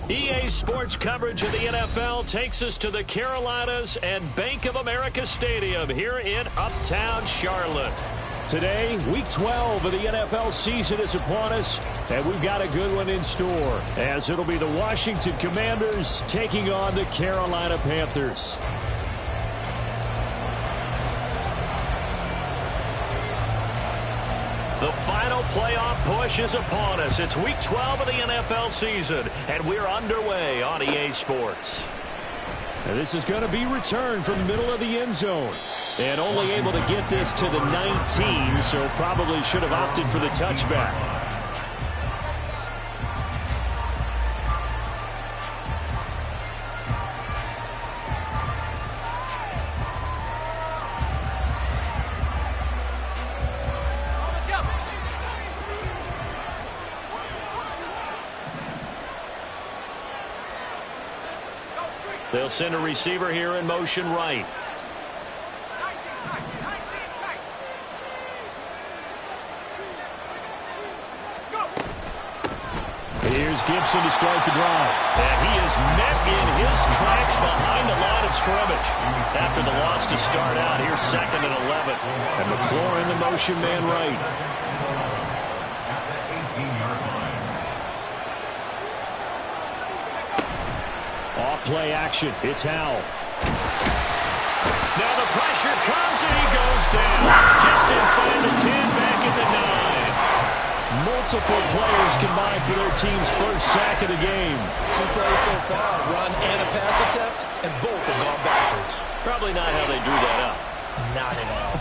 EA Sports coverage of the NFL takes us to the Carolinas and Bank of America Stadium here in Uptown Charlotte. Today, Week 12 of the NFL season is upon us, and we've got a good one in store, as it'll be the Washington Commanders taking on the Carolina Panthers. The final playoff push is upon us. It's Week 12 of the NFL season, and we're underway on EA Sports. And this is going to be returned from the middle of the end zone. And only able to get this to the 19, so probably should have opted for the touchback. They'll send a receiver here in motion right. Here's Gibson to start the drive. And he is met in his tracks behind the line of scrimmage. After the loss to start out, here's 2nd and 11. And McLaurin, the motion man right. Off-play action. It's Howell. Now the pressure comes and he goes down. Just inside the 10, back at the 9. Multiple players combined for their team's first sack of the game. 2 plays so far, run and a pass attempt, and both have gone backwards. Probably not how they drew that up. Not at all.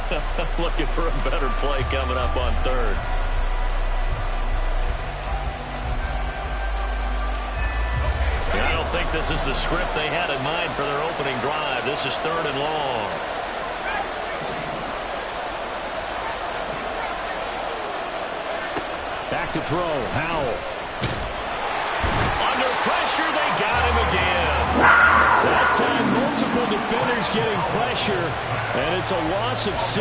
Looking for a better play coming up on 3rd. I don't think this is the script they had in mind for their opening drive. This is 3rd and long. Back to throw. Howell. Under pressure, they got him again. That time, multiple defenders getting pressure, and it's a loss of 6.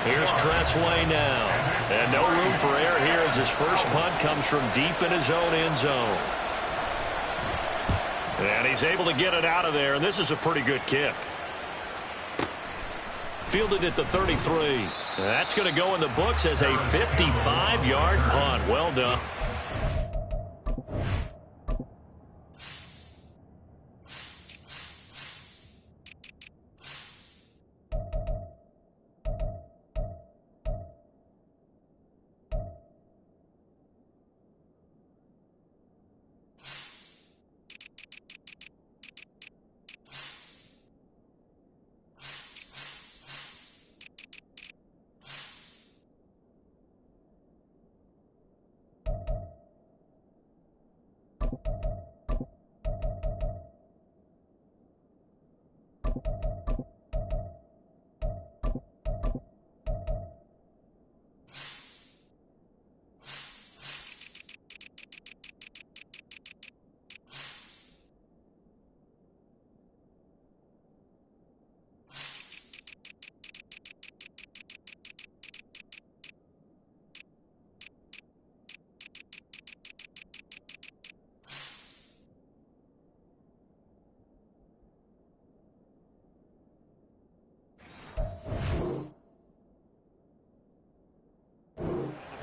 Here's Tressway now. And no room for error here as his first punt comes from deep in his own end zone. And he's able to get it out of there, and this is a pretty good kick. Fielded at the 33. That's going to go in the books as a 55-yard punt. Well done.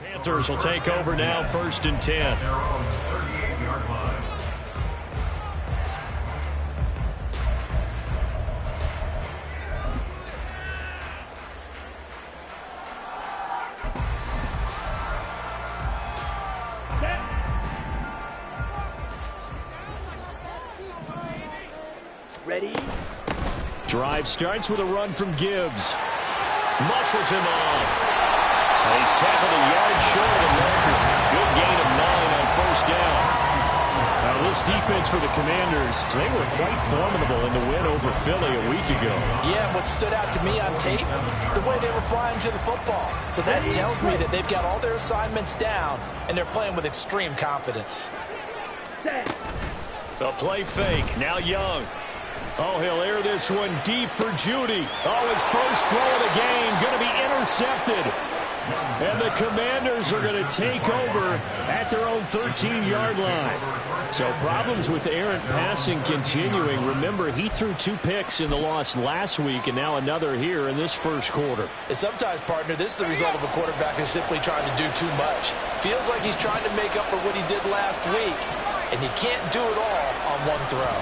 Panthers will take over now, 1st and 10. Ready? Drive starts with a run from Gibbs. Muscles him off. And he's tackled a yard short of the marker. Good gain of 9 on 1st down. Now this defense for the Commanders, they were quite formidable in the win over Philly a week ago. Yeah, what stood out to me on tape, the way they were flying to the football. So that tells me that they've got all their assignments down, and they're playing with extreme confidence. A play fake. Now Young. Oh, he'll air this one deep for Judy. Oh, his first throw of the game going to be intercepted. And the Commanders are going to take over at their own 13-yard line. So problems with errant passing continuing. Remember, he threw 2 picks in the loss last week and now another here in this first quarter. And sometimes, partner, this is the result of a quarterback who's simply trying to do too much. Feels like he's trying to make up for what he did last week, and he can't do it all on one throw.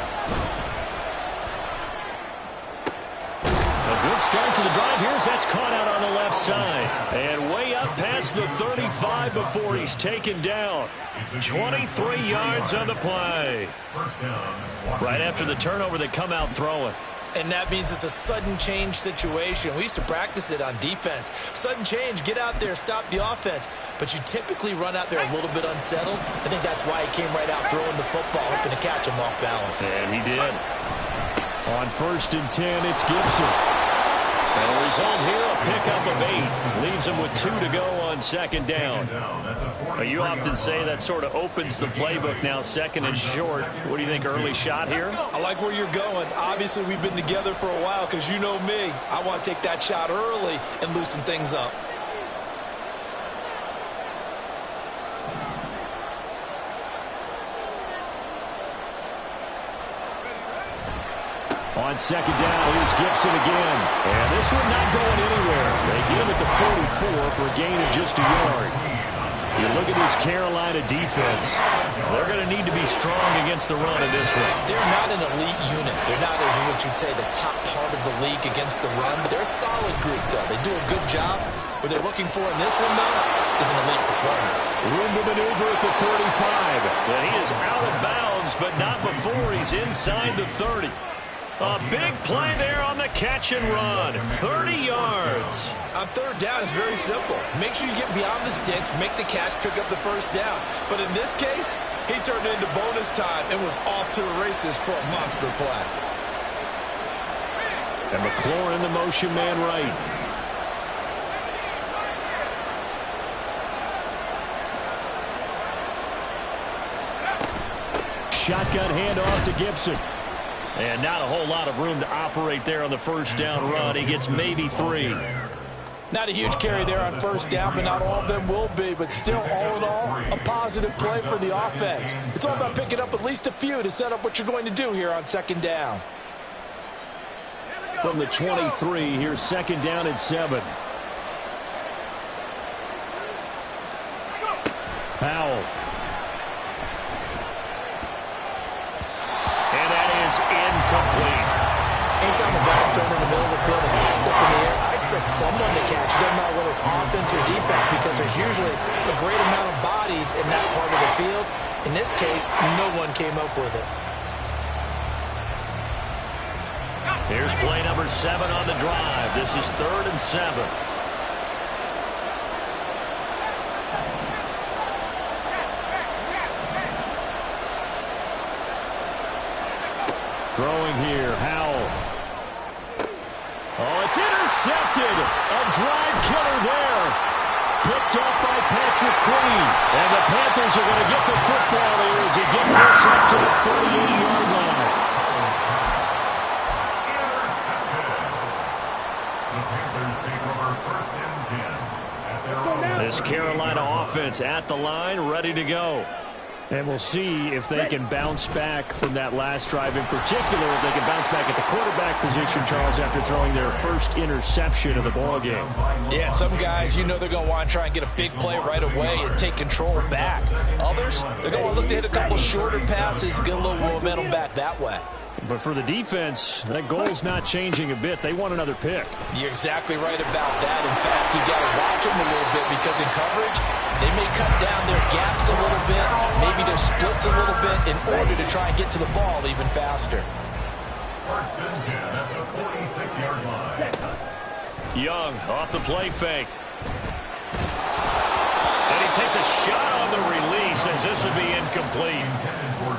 A good start to the drive. That's caught out on the left side. And way up past the 35 before he's taken down. 23 yards on the play. Right after the turnover, they come out throwing. And that means it's a sudden change situation. We used to practice it on defense. Sudden change, get out there, stop the offense. But you typically run out there a little bit unsettled. I think that's why he came right out throwing the football, hoping to catch him off balance. And he did. On 1st and 10, it's Gibson. And the result here, a pickup of 8. Leaves him with 2 to go on 2nd down. You often say that sort of opens the playbook now, 2nd and short. What do you think, early shot here? I like where you're going. Obviously, we've been together for a while because you know me. I want to take that shot early and loosen things up. On 2nd down, here's Gibson again. And this one not going anywhere. They get him at the 44 for a gain of just a yard. You look at this Carolina defense. They're going to need to be strong against the run in this one. They're not an elite unit. They're not, as what you'd say, the top part of the league against the run. They're a solid group, though. They do a good job. What they're looking for in this one, though, is an elite performance. Room to maneuver at the 35. And he is out of bounds, but not before he's inside the 30. A big play there on the catch and run. 30 yards. On 3rd down, it's very simple. Make sure you get beyond the sticks, make the catch, pick up the 1st down. But in this case, he turned it into bonus time and was off to the races for a monster play. And McLaurin, the motion man right. Shotgun handoff to Gibson. And not a whole lot of room to operate there on the 1st down run. He gets maybe 3. Not a huge carry there on 1st down, but not all of them will be. But still, all in all, a positive play for the offense. It's all about picking up at least a few to set up what you're going to do here on 2nd down. From the 23, here's 2nd down and 7. Powell. Incomplete. Anytime a ball's thrown in the middle of the field is popped up in the air, I expect someone to catch. It doesn't matter whether it's offense or defense because there's usually a great amount of bodies in that part of the field. In this case, no one came up with it. Here's play number 7 on the drive. This is 3rd and 7. Throwing here, Howell. Oh, it's intercepted. A drive killer there. Picked up by Patrick Queen. And the Panthers are going to get the football here as he gets this up to the 38-yard line. This Carolina offense at the line, ready to go. And we'll see if they can bounce back from that last drive in particular. If they can bounce back at the quarterback position, Charles, after throwing their first interception of the ballgame. Yeah, some guys, you know they're going to want to try and get a big play right away and take control back. Others, they're going to look to hit a couple shorter passes, get a little momentum back that way. But for the defense, that goal's not changing a bit. They want another pick. You're exactly right about that. In fact, you got to watch them a little bit because in coverage, they may cut down their gaps a little bit, maybe their splits a little bit in order to try and get to the ball even faster. 1st and 10 at the 46-yard line. Young off the play fake. And he takes a shot on the release as this will be incomplete.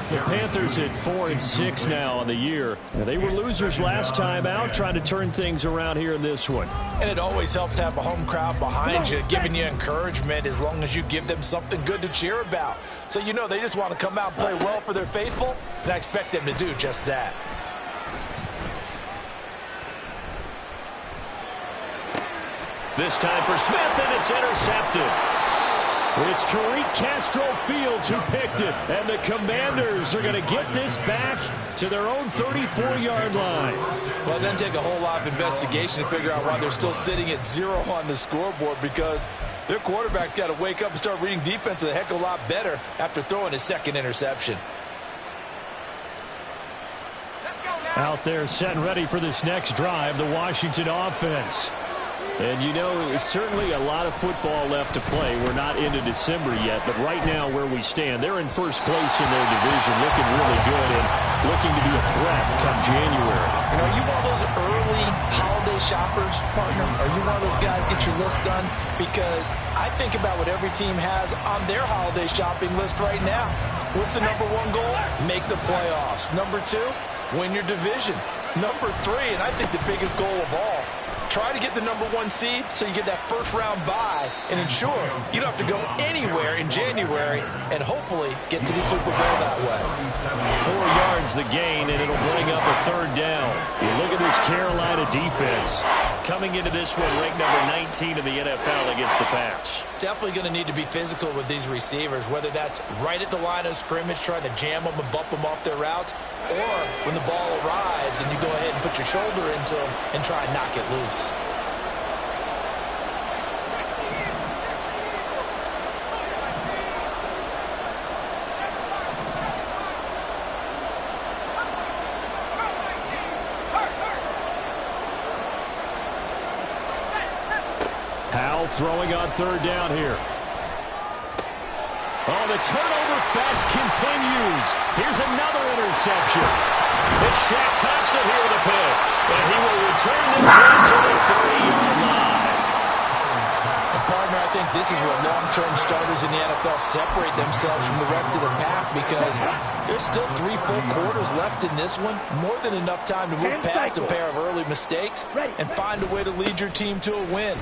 The Panthers at 4-6 now on the year. They were losers last time out, trying to turn things around here in this one. And it always helps to have a home crowd behind you, giving you encouragement as long as you give them something good to cheer about. So you know they just want to come out and play well for their faithful, and I expect them to do just that. This time for Smith, and it's intercepted. It's Tariq Castro-Fields who picked it, and the Commanders are going to get this back to their own 34-yard line. Well, it doesn't take a whole lot of investigation to figure out why they're still sitting at 0 on the scoreboard, because their quarterback's got to wake up and start reading defense a heck of a lot better after throwing his second interception. Out there set and ready for this next drive, the Washington offense. And, you know, certainly a lot of football left to play. We're not into December yet, but right now where we stand, they're in first place in their division, looking really good and looking to be a threat come January. You know, are you one of those early holiday shoppers, partner? Are you one of those guys get your list done? Because I think about what every team has on their holiday shopping list right now. What's the number one goal? Make the playoffs. Number 2, win your division. Number 3, and I think the biggest goal of all, try to get the number 1 seed so you get that first-round bye and ensure you don't have to go anywhere in January and hopefully get to the Super Bowl that way. 4 yards the gain, and it'll bring up a 3rd down. You look at this Carolina defense coming into this one ranked number 19 in the NFL against the pass. Definitely going to need to be physical with these receivers, whether that's right at the line of scrimmage trying to jam them and bump them off their routes, or when the ball arrives and you go ahead and put your shoulder into them and try and knock it loose. Powell throwing on 3rd down here. Oh, the turnover fest continues. Here's another interception. It's Shaq Thompson here with a pick. And he will return this one to the 30-yard line. And partner, I think this is where long-term starters in the NFL separate themselves from the rest of the pack, because there's still 3 full quarters left in this one. More than enough time to move past a pair of early mistakes and find a way to lead your team to a win.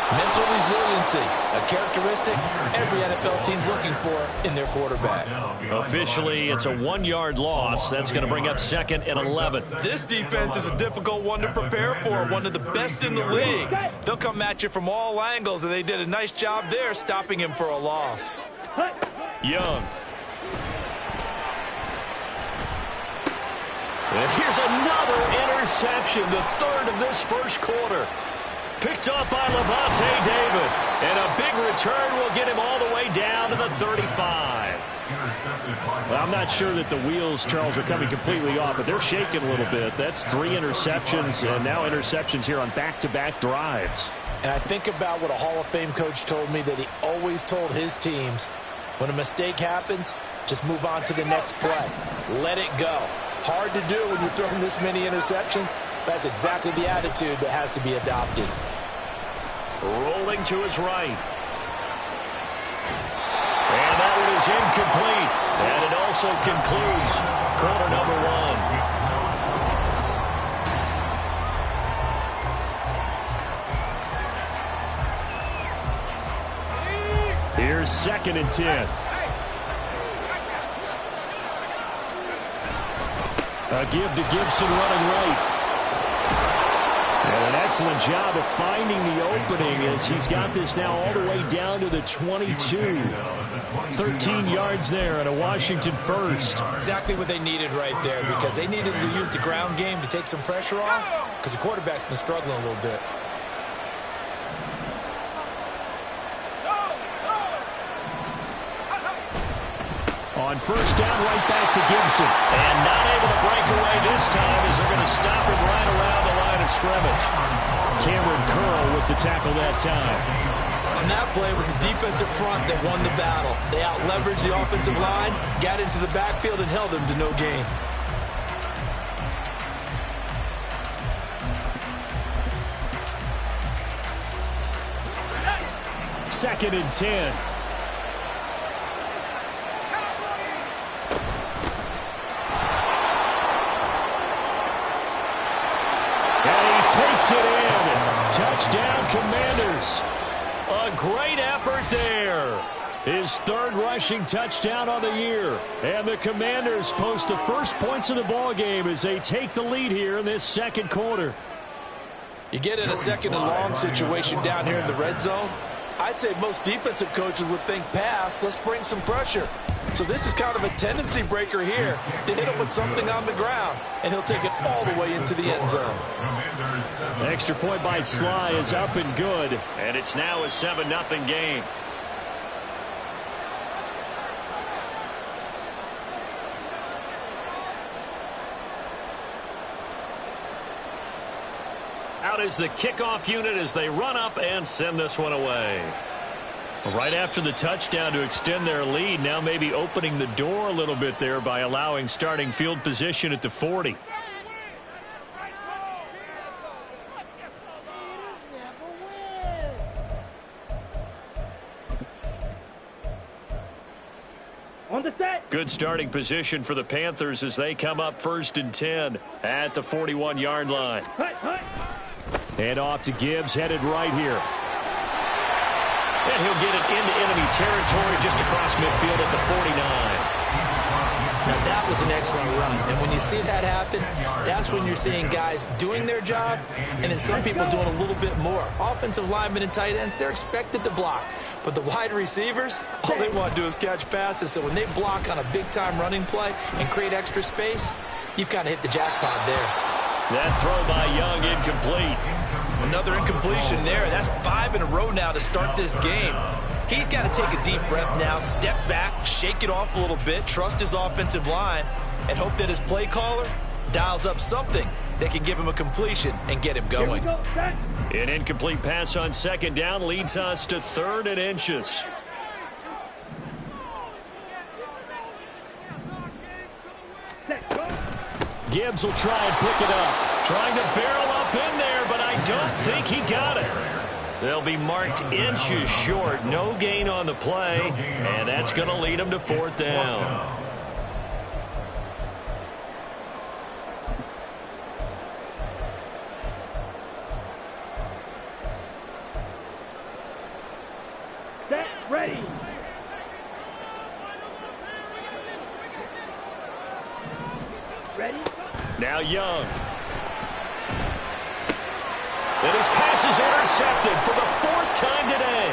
Mental resiliency, a characteristic every NFL team's looking for in their quarterback. Officially, it's a 1-yard loss. That's going to bring up 2nd and 11. This defense is a difficult one to prepare for, one of the best in the league. They'll come at you from all angles, and they did a nice job there stopping him for a loss. Young. And here's another interception, the 3rd of this first quarter. Picked up by Lavonte David. And a big return will get him all the way down to the 35. Well, I'm not sure that the wheels, Charles, are coming completely off, but they're shaking a little bit. That's 3 interceptions, and now interceptions here on back-to-back drives. And I think about what a Hall of Fame coach told me that he always told his teams, when a mistake happens, just move on to the next play. Let it go. Hard to do when you're throwing this many interceptions. That's exactly the attitude that has to be adopted. Rolling to his right. And that one is incomplete. And it also concludes quarter number 1. Here's 2nd and 10. A give to Gibson running right. And an excellent job of finding the opening as he's got this now all the way down to the 22. 13 yards there and a Washington first. Exactly what they needed right there, because they needed to use the ground game to take some pressure off, because the quarterback's been struggling a little bit. On first down, right back to Gibson. And not able to break away this time as they're going to stop him right around the line of scrimmage. Cameron Curl with the tackle that time. On that play, it was the defensive front that won the battle. They out-leveraged the offensive line, got into the backfield, and held them to no gain. Second and 10. Takes it in. Touchdown, Commanders. A great effort there. His 3rd rushing touchdown on the year. And the Commanders post the first points of the ball game as they take the lead here in this 2nd quarter. You get in a second and long situation down here in the red zone. I'd say most defensive coaches would think pass, let's bring some pressure. So this is kind of a tendency breaker here to hit him with something on the ground, and he'll take it all the way into the end zone. Extra point by Sly is up and good, and it's now a 7-0 game. Out is the kickoff unit as they run up and send this one away. Right after the touchdown to extend their lead, now maybe opening the door a little bit there by allowing starting field position at the 40. Good starting position for the Panthers as they come up 1st and 10 at the 41-yard line. And off to Gibbs, headed right here. And he'll get it into enemy territory just across midfield at the 49. Now that was an excellent run. And when you see that happen, that's when you're seeing guys doing their job and then some people doing a little bit more. Offensive linemen and tight ends, they're expected to block. But the wide receivers, all they want to do is catch passes. So when they block on a big-time running play and create extra space, you've kind of hit the jackpot there. That throw by Young incomplete. Another incompletion there. That's 5 in a row now to start this game. He's got to take a deep breath now, step back, shake it off a little bit, trust his offensive line, and hope that his play caller dials up something that can give him a completion and get him going. An incomplete pass on 2nd down leads us to 3rd and inches. Gibbs will try and pick it up. Trying to barrel up in there, but I don't think he got it. They'll be marked inches short. No gain on the play, and that's going to lead them to 4th down. Set, ready. Ready? Now Young. And his pass is intercepted for the 4th time today.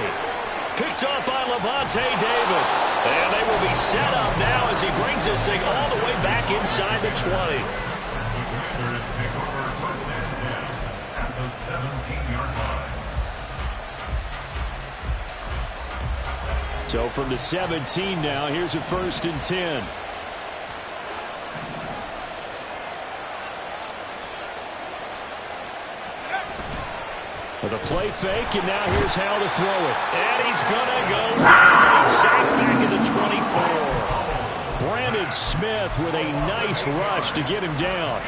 Picked off by Lavonte David. And they will be set up now as he brings this thing all the way back inside the 20. Panthers take over 1st and 10 at the 17-yard line. So from the 17 now, here's a 1st and 10. With a play fake, and now here's how to throw it. And he's going to go down. He's sacked back at the 24. Brandon Smith with a nice rush to get him down.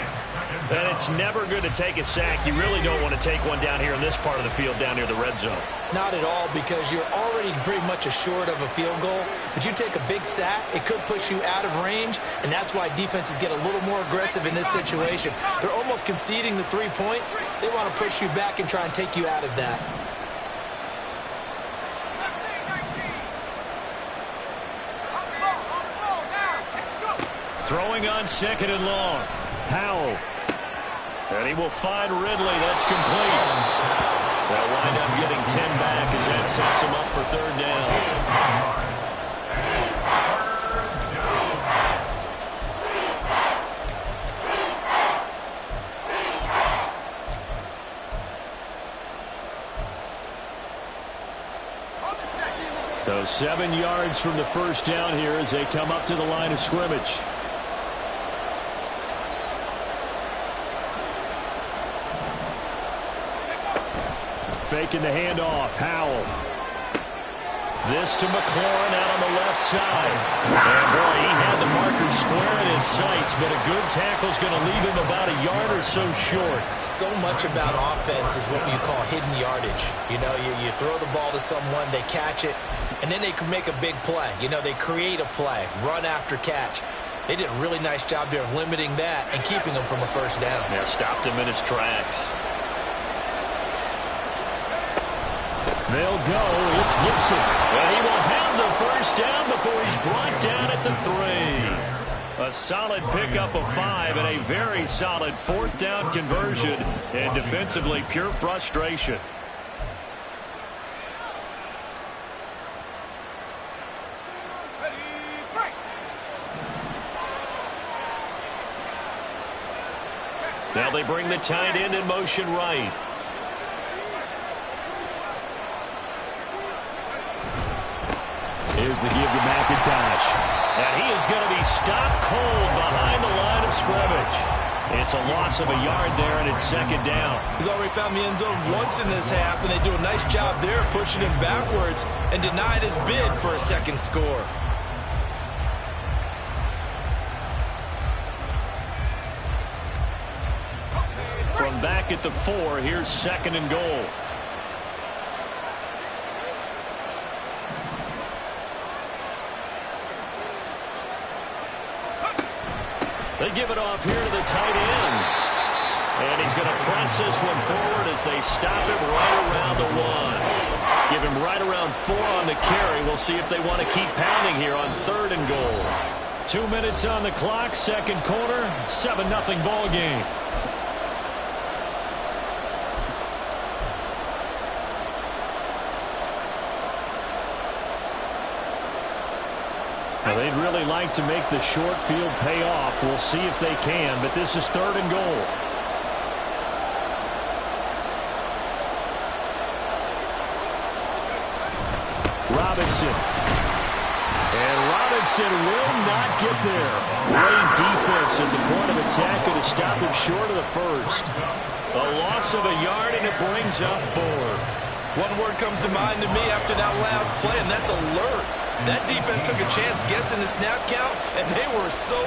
And it's never good to take a sack. You really don't want to take one down here in this part of the field, down near the red zone. Not at all, because you're already pretty much assured of a field goal. But you take a big sack, it could push you out of range, and that's why defenses get a little more aggressive in this situation. They're almost conceding the 3 points. They want to push you back and try and take you out of that. Throwing on 2nd and long. Powell. And he will find Ridley. That's complete. They'll wind up getting 10 back as that sets him up for 3rd down. So 7 yards from the 1st down here as they come up to the line of scrimmage. Faking the handoff. Howell. This to McLaurin out on the left side. And boy, he had the marker square in his sights, but a good tackle is going to leave him about a yard or so short. So much about offense is what you call hidden yardage. You know, you throw the ball to someone, they catch it, and then they can make a big play. You know, they create a play, run after catch. They did a really nice job there of limiting that and keeping him from a 1st down. Yeah, stopped him in his tracks. They'll go. It's Gibson. And he will have the 1st down before he's brought down at the 3. A solid pickup of 5 and a very solid 4th down conversion, and defensively pure frustration. Now they bring the tight end in motion right. Here's the give to McIntosh. And he is going to be stopped cold behind the line of scrimmage. It's a loss of a yard there, and it's 2nd down. He's already found the end zone once in this half, and they do a nice job there pushing him backwards and denied his bid for a 2nd score. From back at the 4, here's 2nd and goal. They give it off here to the tight end. And he's going to press this one forward as they stop him right around the 1. Give him right around 4 on the carry. We'll see if they want to keep pounding here on 3rd and goal. 2 minutes on the clock, 2nd quarter, 7-0 ball game. Now, they'd really like to make the short field pay off. We'll see if they can, but this is 3rd and goal. Robinson. And Robinson will not get there. Great defense at the point of attack to stop him short of the 1st. A loss of a yard, and it brings up 4th. One word comes to mind to me after that last play, and that's alert. That defense took a chance guessing the snap count, and they were so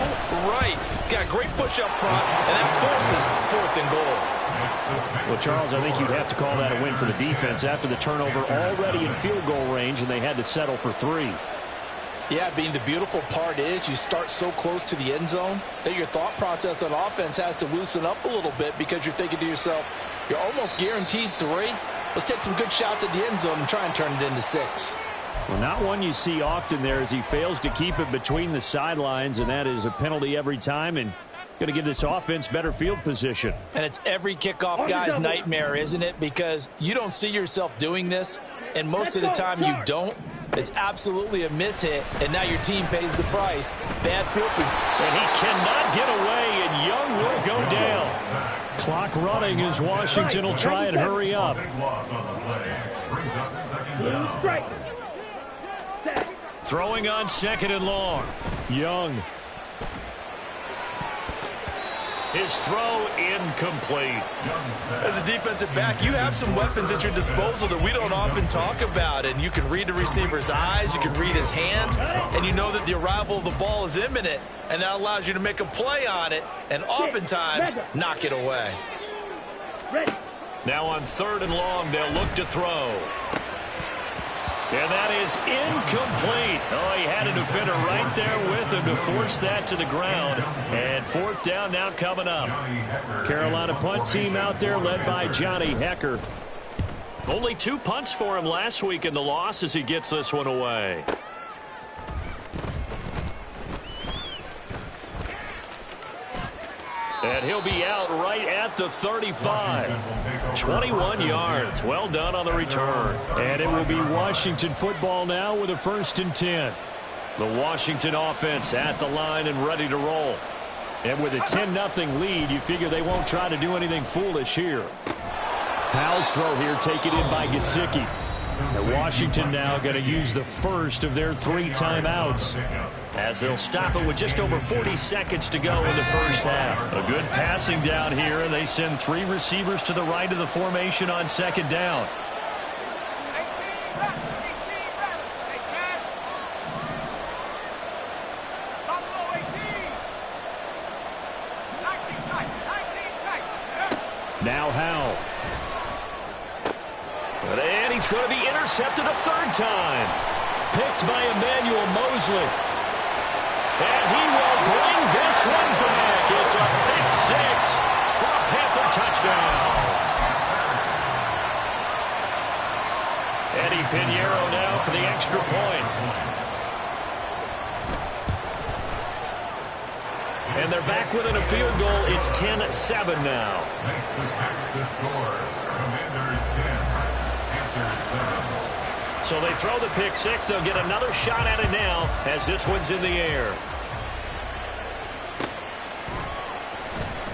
right. Got a great push up front, and that forces 4th and goal. Well, Charles, I think you'd have to call that a win for the defense after the turnover already in field goal range, and they had to settle for 3. Yeah, Bean, the beautiful part is you start so close to the end zone that your thought process on offense has to loosen up a little bit because you're thinking to yourself, you're almost guaranteed 3. Let's take some good shots at the end zone and try and turn it into 6. Well, not one you see often there as he fails to keep it between the sidelines, and that is a penalty every time, and going to give this offense better field position. And it's every kickoff guy's nightmare, isn't it? Because you don't see yourself doing this, and most of the time you don't. It's absolutely a mishit, and now your team pays the price. Bad field position. And he cannot get away, and Young will go down. Clock running as Washington will try and hurry up. Strike. Throwing on 2nd and long. Young. His throw incomplete. As a defensive back, you have some weapons at your disposal that we don't often talk about. And you can read the receiver's eyes, you can read his hands, and you know that the arrival of the ball is imminent. And that allows you to make a play on it and oftentimes knock it away. Now on 3rd and long, they'll look to throw. And that is incomplete. Oh, he had a defender right there with him to force that to the ground. And 4th down now coming up. Carolina punt team out there led by Johnny Hekker. Only 2 punts for him last week in the loss as he gets this one away. And he'll be out right at the 35. 21 yards. Well done on the return. And it will be Washington football now with a 1st and 10. The Washington offense at the line and ready to roll. And with a 10-0 lead, you figure they won't try to do anything foolish here. Powell's throw here taken in by Gesicki. And Washington now going to use the first of their 3 timeouts, as they'll stop it with just over 40 seconds to go in the first half. A good passing down here, and they send 3 receivers to the right of the formation on 2nd down. Now Howell. And he's going to be intercepted a 3rd time. Picked by Emmanuel Mosley. And he will bring this one back. It's a pick 6 for a Panther touchdown. Eddie Pinheiro now for the extra point. And they're back within a field goal. It's 10-7 now. Next to the score, Commanders 10, Panthers 7. So they throw the pick six. They'll get another shot at it now as this one's in the air.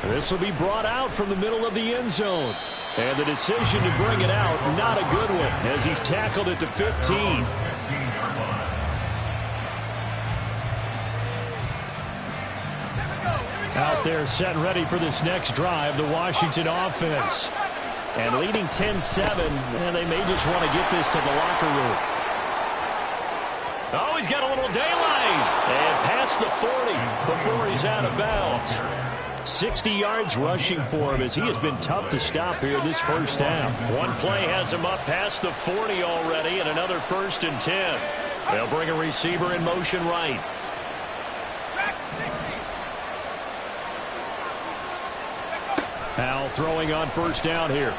This will be brought out from the middle of the end zone. And the decision to bring it out, not a good one, as he's tackled at the 15. Out there set and ready for this next drive, the Washington offense. And leading 10-7, and they may just want to get this to the locker room. Oh, he's got a little daylight. And past the 40 before he's out of bounds. 60 yards rushing for him as he has been tough to stop here in this first half. One play has him up past the 40 already, and another 1st and 10. They'll bring a receiver in motion right. Powell throwing on first down here.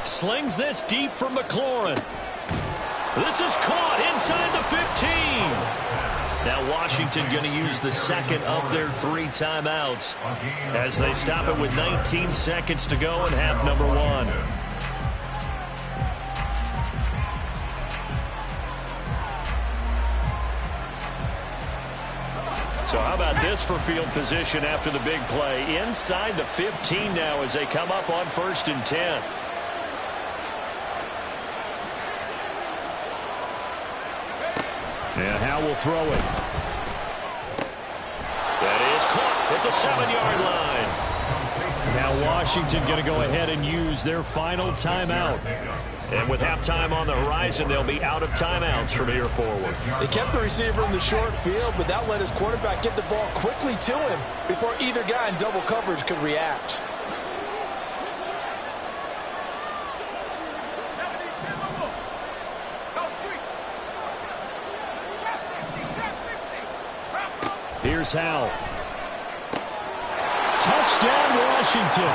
Slings this deep from McLaurin. This is caught inside the 15. Now Washington going to use the second of their 3 timeouts as they stop it with 19 seconds to go in half number 1. So how about this for field position after the big play? Inside the 15 now as they come up on 1st and 10. And Howe will throw it. That is caught at the 7-yard line. Now Washington going to go ahead and use their final timeout. And with halftime on the horizon, they'll be out of timeouts from here forward. They kept the receiver in the short field, but that let his quarterback get the ball quickly to him before either guy in double coverage could react. Here's Howe. Touchdown, Washington.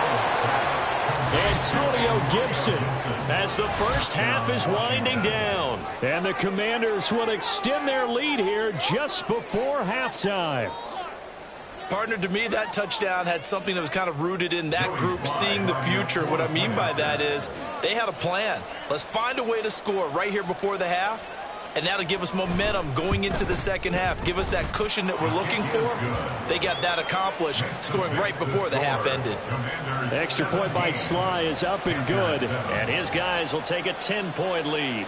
Antonio Gibson as the first half is winding down. And the Commanders will extend their lead here just before halftime. Partner, to me, that touchdown had something that was kind of rooted in that group seeing the future. What I mean by that is they had a plan. Let's find a way to score right here before the half. And that'll give us momentum going into the second half. Give us that cushion that we're looking for. They got that accomplished, scoring right before the half ended. The extra point by Sly is up and good. And his guys will take a 10-point lead.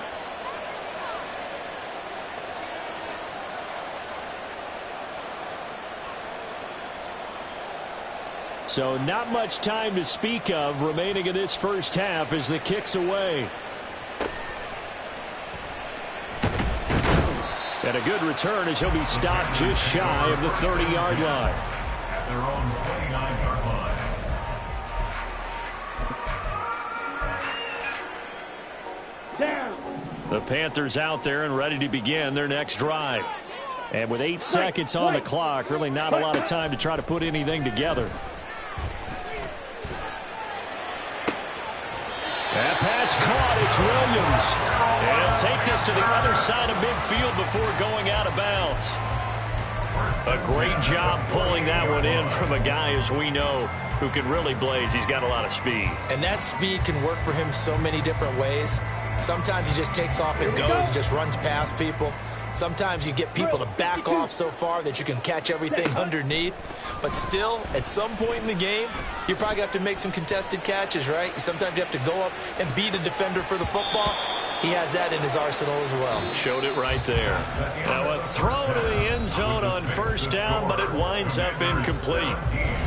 So not much time to speak of remaining in this first half as the kick's away. And a good return as he'll be stopped just shy of the 30-yard line. At their own 29-yard line. Down. The Panthers out there and ready to begin their next drive. And with 8 seconds on the clock, really not a lot of time to try to put anything together. That pass caught. It's Williams. And he'll take this to the other side of midfield before going out of bounds. A great job pulling that one in from a guy, as we know, who can really blaze. He's got a lot of speed. And that speed can work for him so many different ways. Sometimes he just takes off and goes, just runs past people. Sometimes you get people to back off so far that you can catch everything underneath. But still, at some point in the game, you probably have to make some contested catches, right? Sometimes you have to go up and beat a defender for the football. He has that in his arsenal as well. Showed it right there. Now a throw to the end zone on first down, but it winds up incomplete.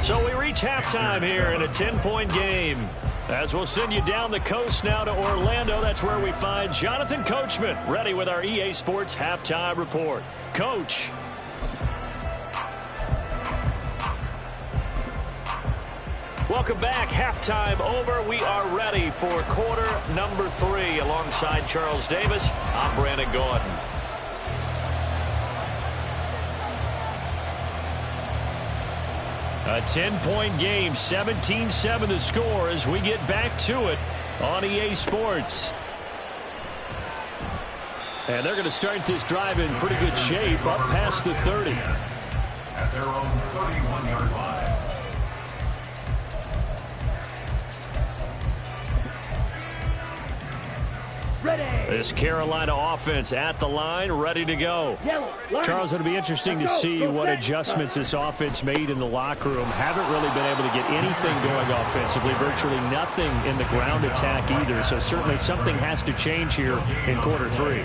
So we reach halftime here in a 10-point game. As we'll send you down the coast now to Orlando, that's where we find Jonathan Coachman ready with our EA Sports Halftime Report. Coach. Welcome back. Halftime over. We are ready for quarter number 3. Alongside Charles Davis, I'm Brandon Gordon. A 10-point game, 17-7 the score as we get back to it on EA Sports. And they're going to start this drive in pretty good shape, up past the 30. at their own 31-yard line. Ready. This Carolina offense at the line, ready to go. Yellow. Line. Charles, it'll be interesting to see what adjustments this offense made in the locker room. Haven't really been able to get anything going offensively, virtually nothing in the ground attack either. So certainly something has to change here in quarter three.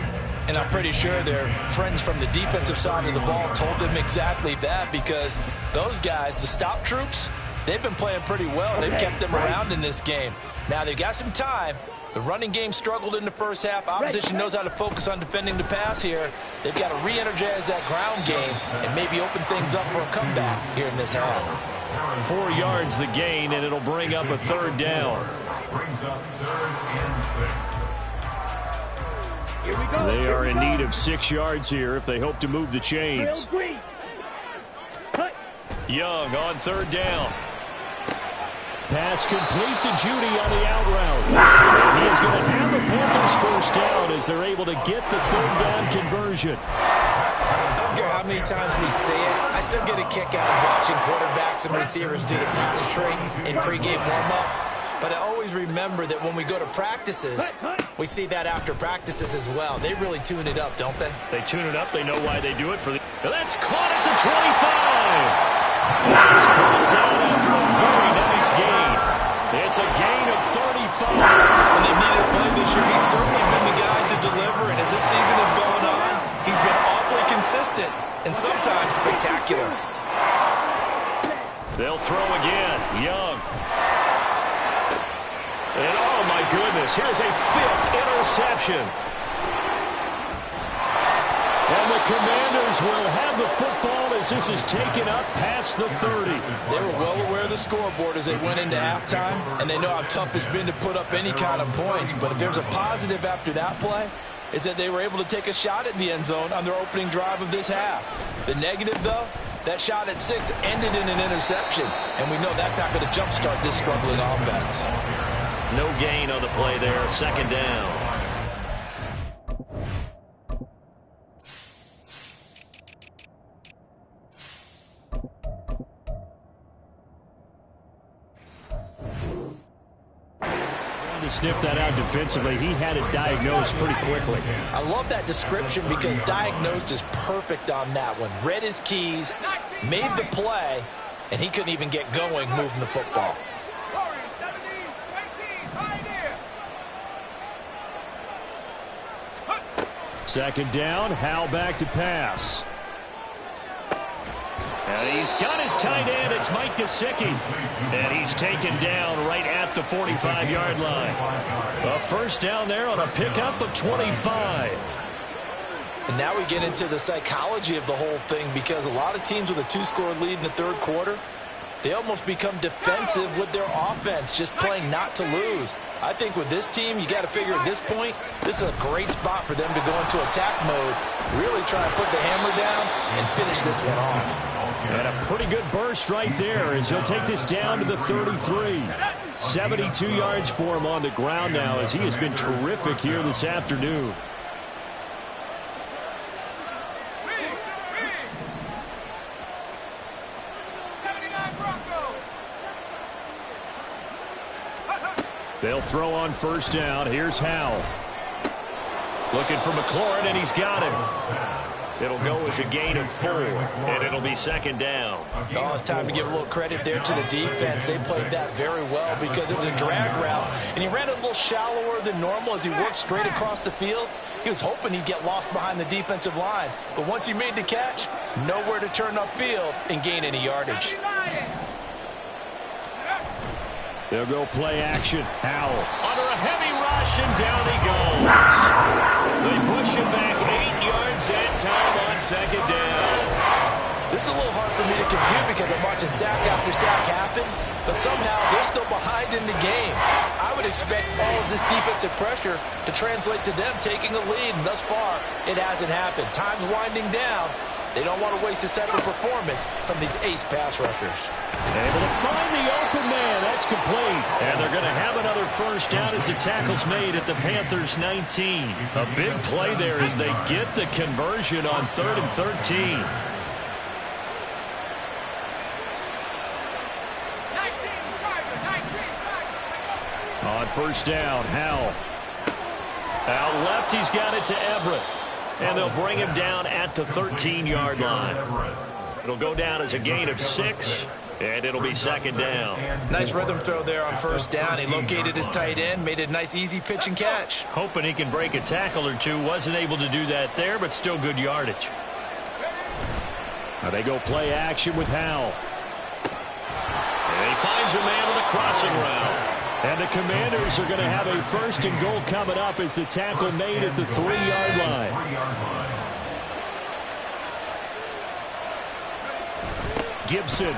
And I'm pretty sure their friends from the defensive side of the ball told them exactly that, because those guys, the stop troops, they've been playing pretty well. They've kept them around in this game. Now they've got some time. The running game struggled in the first half. Opposition knows how to focus on defending the pass here. They've got to re-energize that ground game and maybe open things up for a comeback here in this half. 4 yards the gain, and it'll bring up a third down. Brings up 3rd and 6. Here we go. They are in Here we need go. of 6 yards here if they hope to move the chains. Trail green. Cut. Young on 3rd down. Pass complete to Judy on the out route. And he is going to have the Panthers first down as they're able to get the 3rd down conversion. I don't care how many times we see it, I still get a kick out of watching quarterbacks and receivers do the pass tree in pregame warm-up. But I always remember that when we go to practices, we see that after practices as well. They really tune it up, don't they? They tune it up. They know why they do it. That's caught at the 25. It's brought down after a very nice gain. It's a gain of 35. When they've needed a play this year, he's certainly been the guy to deliver. And as this season has gone on, he's been awfully consistent and sometimes spectacular. They'll throw again. Young. And oh my goodness, here's a 5th interception. And the Commanders will have the football as this is taken up past the 30. They were well aware of the scoreboard as they went into halftime, and they know how tough it's been to put up any kind of points. But if there's a positive after that play, is that they were able to take a shot at the end zone on their opening drive of this half. The negative, though, that shot at 6 ended in an interception, and we know that's not going to jumpstart this struggling offense. No gain on the play there, 2nd down. To sniff that out defensively, he had it diagnosed pretty quickly. I love that description because diagnosed is perfect on that one. Read his keys, made the play, and he couldn't even get going moving the football. 2nd down, Howell back to pass. And he's got his tight end. It's Mike Gesicki. And he's taken down right at the 45-yard line. A first down there on a pickup of 25. And now we get into the psychology of the whole thing, because a lot of teams with a 2-score lead in the 3rd quarter, they almost become defensive with their offense, just playing not to lose. I think with this team, you got to figure at this point, this is a great spot for them to go into attack mode, really try to put the hammer down and finish this one off. And a pretty good burst right there as he'll take this down to the 33. 72 yards for him on the ground now as he has been terrific here this afternoon. They'll throw on first down. Here's Howell. Looking for McLaurin, and he's got him. It'll go as a gain of 4, and it'll be 2nd down. Oh, it's time to give a little credit there to the defense. They played that very well because it was a drag route, and he ran a little shallower than normal as he worked straight across the field. He was hoping he'd get lost behind the defensive line, but once he made the catch, nowhere to turn upfield and gain any yardage. They'll go play action. Howell under a heavy rush, and down he goes. They push him back 8 yards and time on 2nd down. This is a little hard for me to compute because I'm watching sack after sack happen, but somehow they're still behind in the game. I would expect all of this defensive pressure to translate to them taking a lead, and thus far, it hasn't happened. Time's winding down. They don't want to waste this type of performance from these ace pass rushers. Able to find the open man. That's complete. And they're going to have another first down as the tackle's made at the Panthers' 19. A big play there as they get the conversion on 3rd and 13. On first down, Howell. Out left, he's got it to Everett. And they'll bring him down at the 13-yard line. It'll go down as a gain of 6, and it'll be second down. Nice rhythm throw there on first down. He located his tight end, made it a nice, easy pitch and catch. Hoping he can break a tackle or two. Wasn't able to do that there, but still good yardage. Now they go play action with Howell. And he finds a man on the crossing route. And the Commanders are going to have a first and goal coming up as the tackle made at the 3-yard line. Gibson.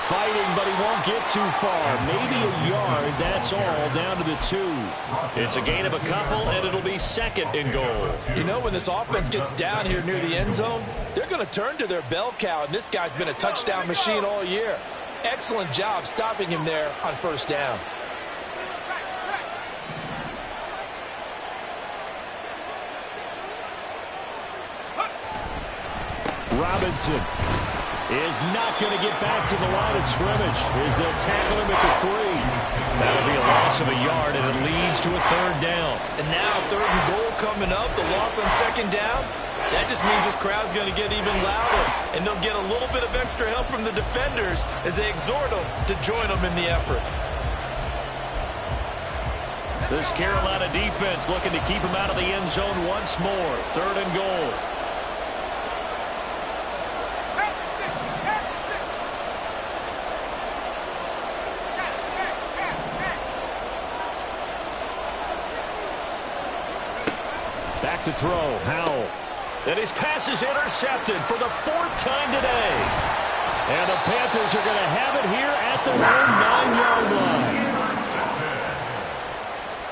Fighting, but he won't get too far. Maybe a yard, that's all, down to the 2. It's a gain of a couple, and it'll be second and goal. You know, when this offense gets down here near the end zone, they're going to turn to their bell cow, and this guy's been a touchdown machine all year. Excellent job stopping him there on first down. Robinson is not going to get back to the line of scrimmage as they'll tackle him at the 3. That'll be a loss of a yard, and it leads to a third down. And now third and goal coming up, the loss on second down. That just means this crowd's going to get even louder, and they'll get a little bit of extra help from the defenders as they exhort them to join them in the effort. This Carolina defense looking to keep him out of the end zone once more. Third and goal. Back to throw, Howell. And his pass is intercepted for the 4th time today. And the Panthers are going to have it here at their own 9-yard line.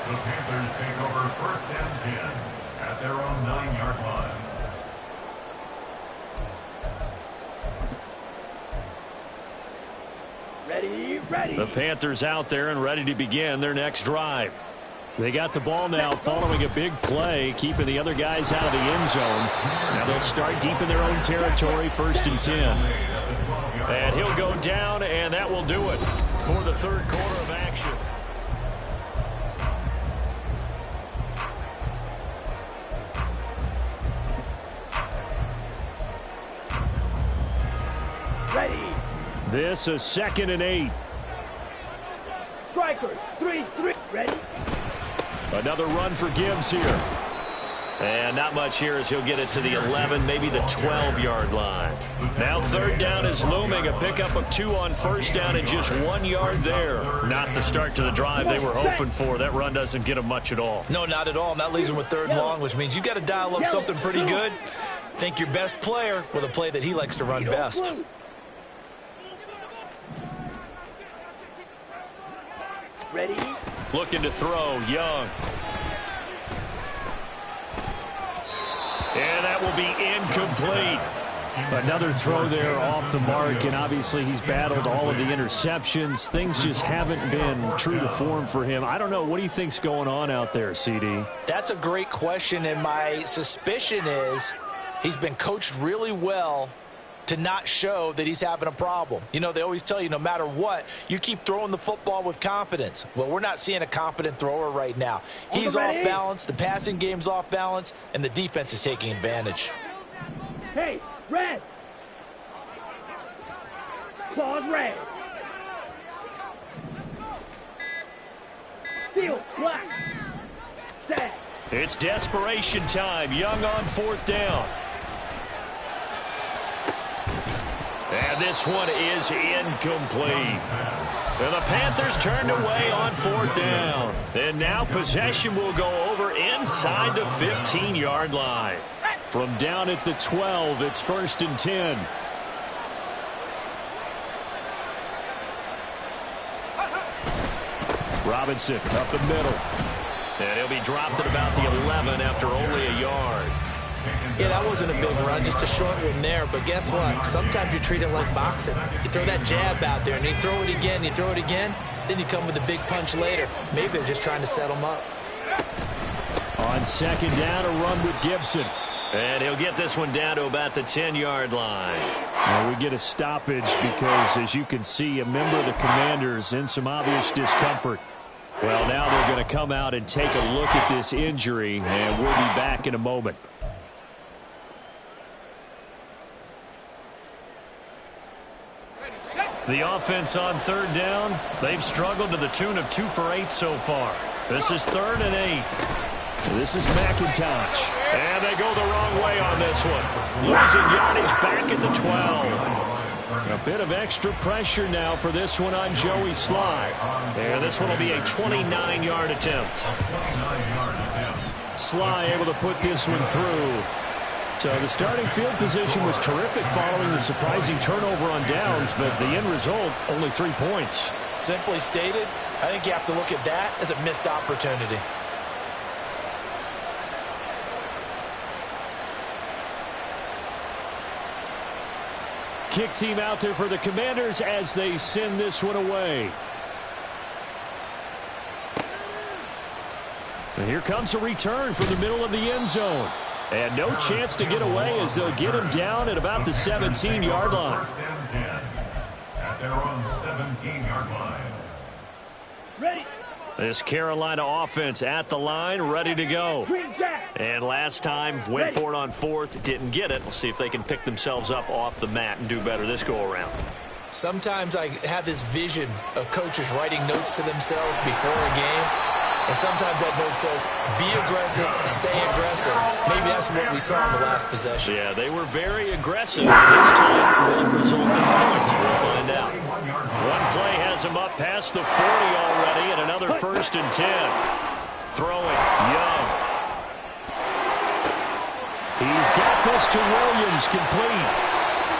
The Panthers take over first and 10 at their own 9-yard line. Ready. The Panthers out there and ready to begin their next drive. They got the ball now following a big play, keeping the other guys out of the end zone. Now they'll start deep in their own territory, first and 10. And he'll go down, and that will do it for the third quarter of action. Ready. This is 2nd and 8. Strikers. 3-3. Ready. Another run for Gibbs here. And not much here as he'll get it to the 11, maybe the 12-yard line. Now third down is looming. A pickup of 2 on first down and just 1 yard there. Not the start to the drive they were hoping for. That run doesn't get them much at all. No, not at all. And that leaves them with third and long, which means you've got to dial up something pretty good. Think your best player with a play that he likes to run best. Ready. Looking to throw, Young. And that will be incomplete. Another throw there off the mark, and obviously he's battled all of the interceptions. Things just haven't been true to form for him. I don't know. What do you think's going on out there, CD? That's a great question, and my suspicion is he's been coached really well to not show that he's having a problem. You know, they always tell you no matter what, you keep throwing the football with confidence. Well, we're not seeing a confident thrower right now. He's off balance, the passing game's off balance, and the defense is taking advantage. Hey, red. Claws red. Steel black. Set. It's desperation time. Young on 4th down. And this one is incomplete. And the Panthers turned away on 4th down. And now possession will go over inside the 15-yard line. From down at the 12, it's 1st and 10. Robinson up the middle. And he'll be dropped at about the 11 after only a yard. Yeah, that wasn't a big run, just a short one there. But guess what? Sometimes you treat it like boxing. You throw that jab out there, and you throw it again, then you come with a big punch later. Maybe they're just trying to set them up. On 2nd down, a run with Gibson. And he'll get this one down to about the 10-yard line. Now we get a stoppage because, as you can see, a member of the Commanders in some obvious discomfort. Well, now they're going to come out and take a look at this injury, and we'll be back in a moment. The offense on third down, they've struggled to the tune of 2 for 8 so far. This is 3rd and 8. This is McIntosh. And they go the wrong way on this one. Losing yardage back at the 12. A bit of extra pressure now for this one on Joey Sly. And this one will be a 29-yard attempt. Sly able to put this one through. So the starting field position was terrific following the surprising turnover on downs, but the end result, only 3 points. Simply stated, I think you have to look at that as a missed opportunity. Kick team out there for the Commanders as they send this one away. And here comes a return from the middle of the end zone. And no chance to get away as they'll get him down at about the 17-yard line. First and 10 at their own 17-yard line. Ready. This Carolina offense at the line, ready to go. Green Jack. And last time, went for it on 4th, didn't get it. We'll see if they can pick themselves up off the mat and do better this go-around. Sometimes I have this vision of coaches writing notes to themselves before a game. And sometimes that note says, be aggressive, stay aggressive. Maybe that's what we saw in the last possession. Yeah, they were very aggressive. This time will it result in points? We'll find out. One play has him up past the 40 already, and another 1st and 10. Throwing, Young. He's got this to Williams, complete.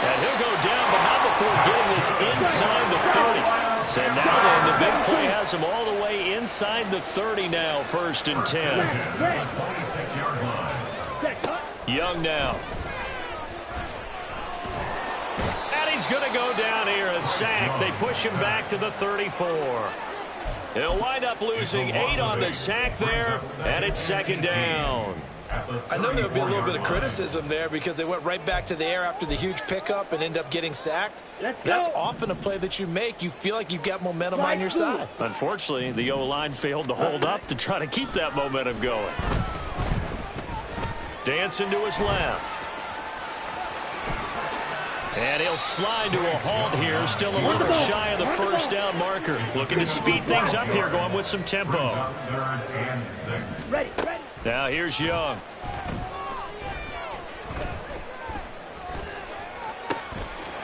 And he'll go down, but not before getting this inside the 30. So now then, the big play has him all the way inside the 30 now, 1st and 10. 26-yard line. Young now. And he's going to go down here, a sack. They push him back to the 34. He'll wind up losing 8 on the sack there, and it's 2nd down. I know there will be a little bit of criticism there because they went right back to the air after the huge pickup and end up getting sacked. That's often a play that you make. You feel like you've got momentum on your side. Unfortunately, the O-line failed to hold up to try to keep that momentum going. Dancing to his left. And he'll slide to a halt here, still a little shy of the 1st down marker. Looking to speed things up here, going with some tempo. 3rd and 6. Ready. Now here's Young.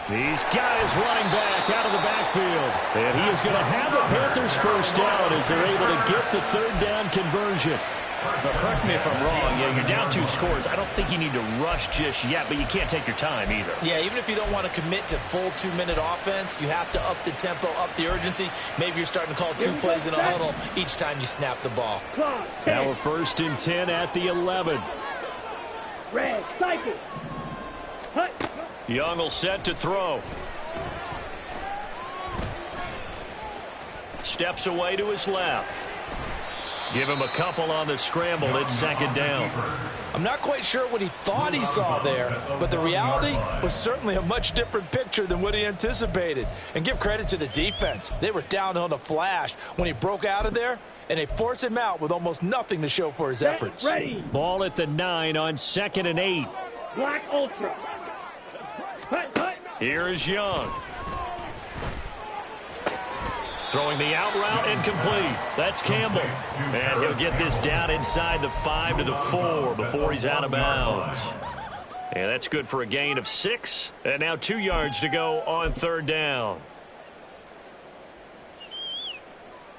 He's got his running back out of the backfield. And he is going to have a Panthers 1st down as they're able to get the 3rd down conversion. Now, correct me if I'm wrong. Yeah, you're down 2 scores. I don't think you need to rush just yet, but you can't take your time either. Yeah, even if you don't want to commit to full 2-minute offense, you have to up the tempo, up the urgency. Maybe you're starting to call 2 plays in a huddle each time you snap the ball. Now we're 1st and 10 at the 11. Red, cycle. Hut. Young will set to throw. Steps away to his left. Give him a couple on the scramble. It's 2nd down. I'm not quite sure what he thought he saw there, but the reality was certainly a much different picture than what he anticipated. And give credit to the defense. They were down on the flash when he broke out of there, and they forced him out with almost nothing to show for his efforts. Ready. Ball at the 9 on 2nd and 8. Black Ultra. Hut. Here is Young. Throwing the out route, incomplete. That's Campbell. And he'll get this down inside the 5 to the 4 before he's out of bounds. And that's good for a gain of 6. And now 2 yards to go on 3rd down.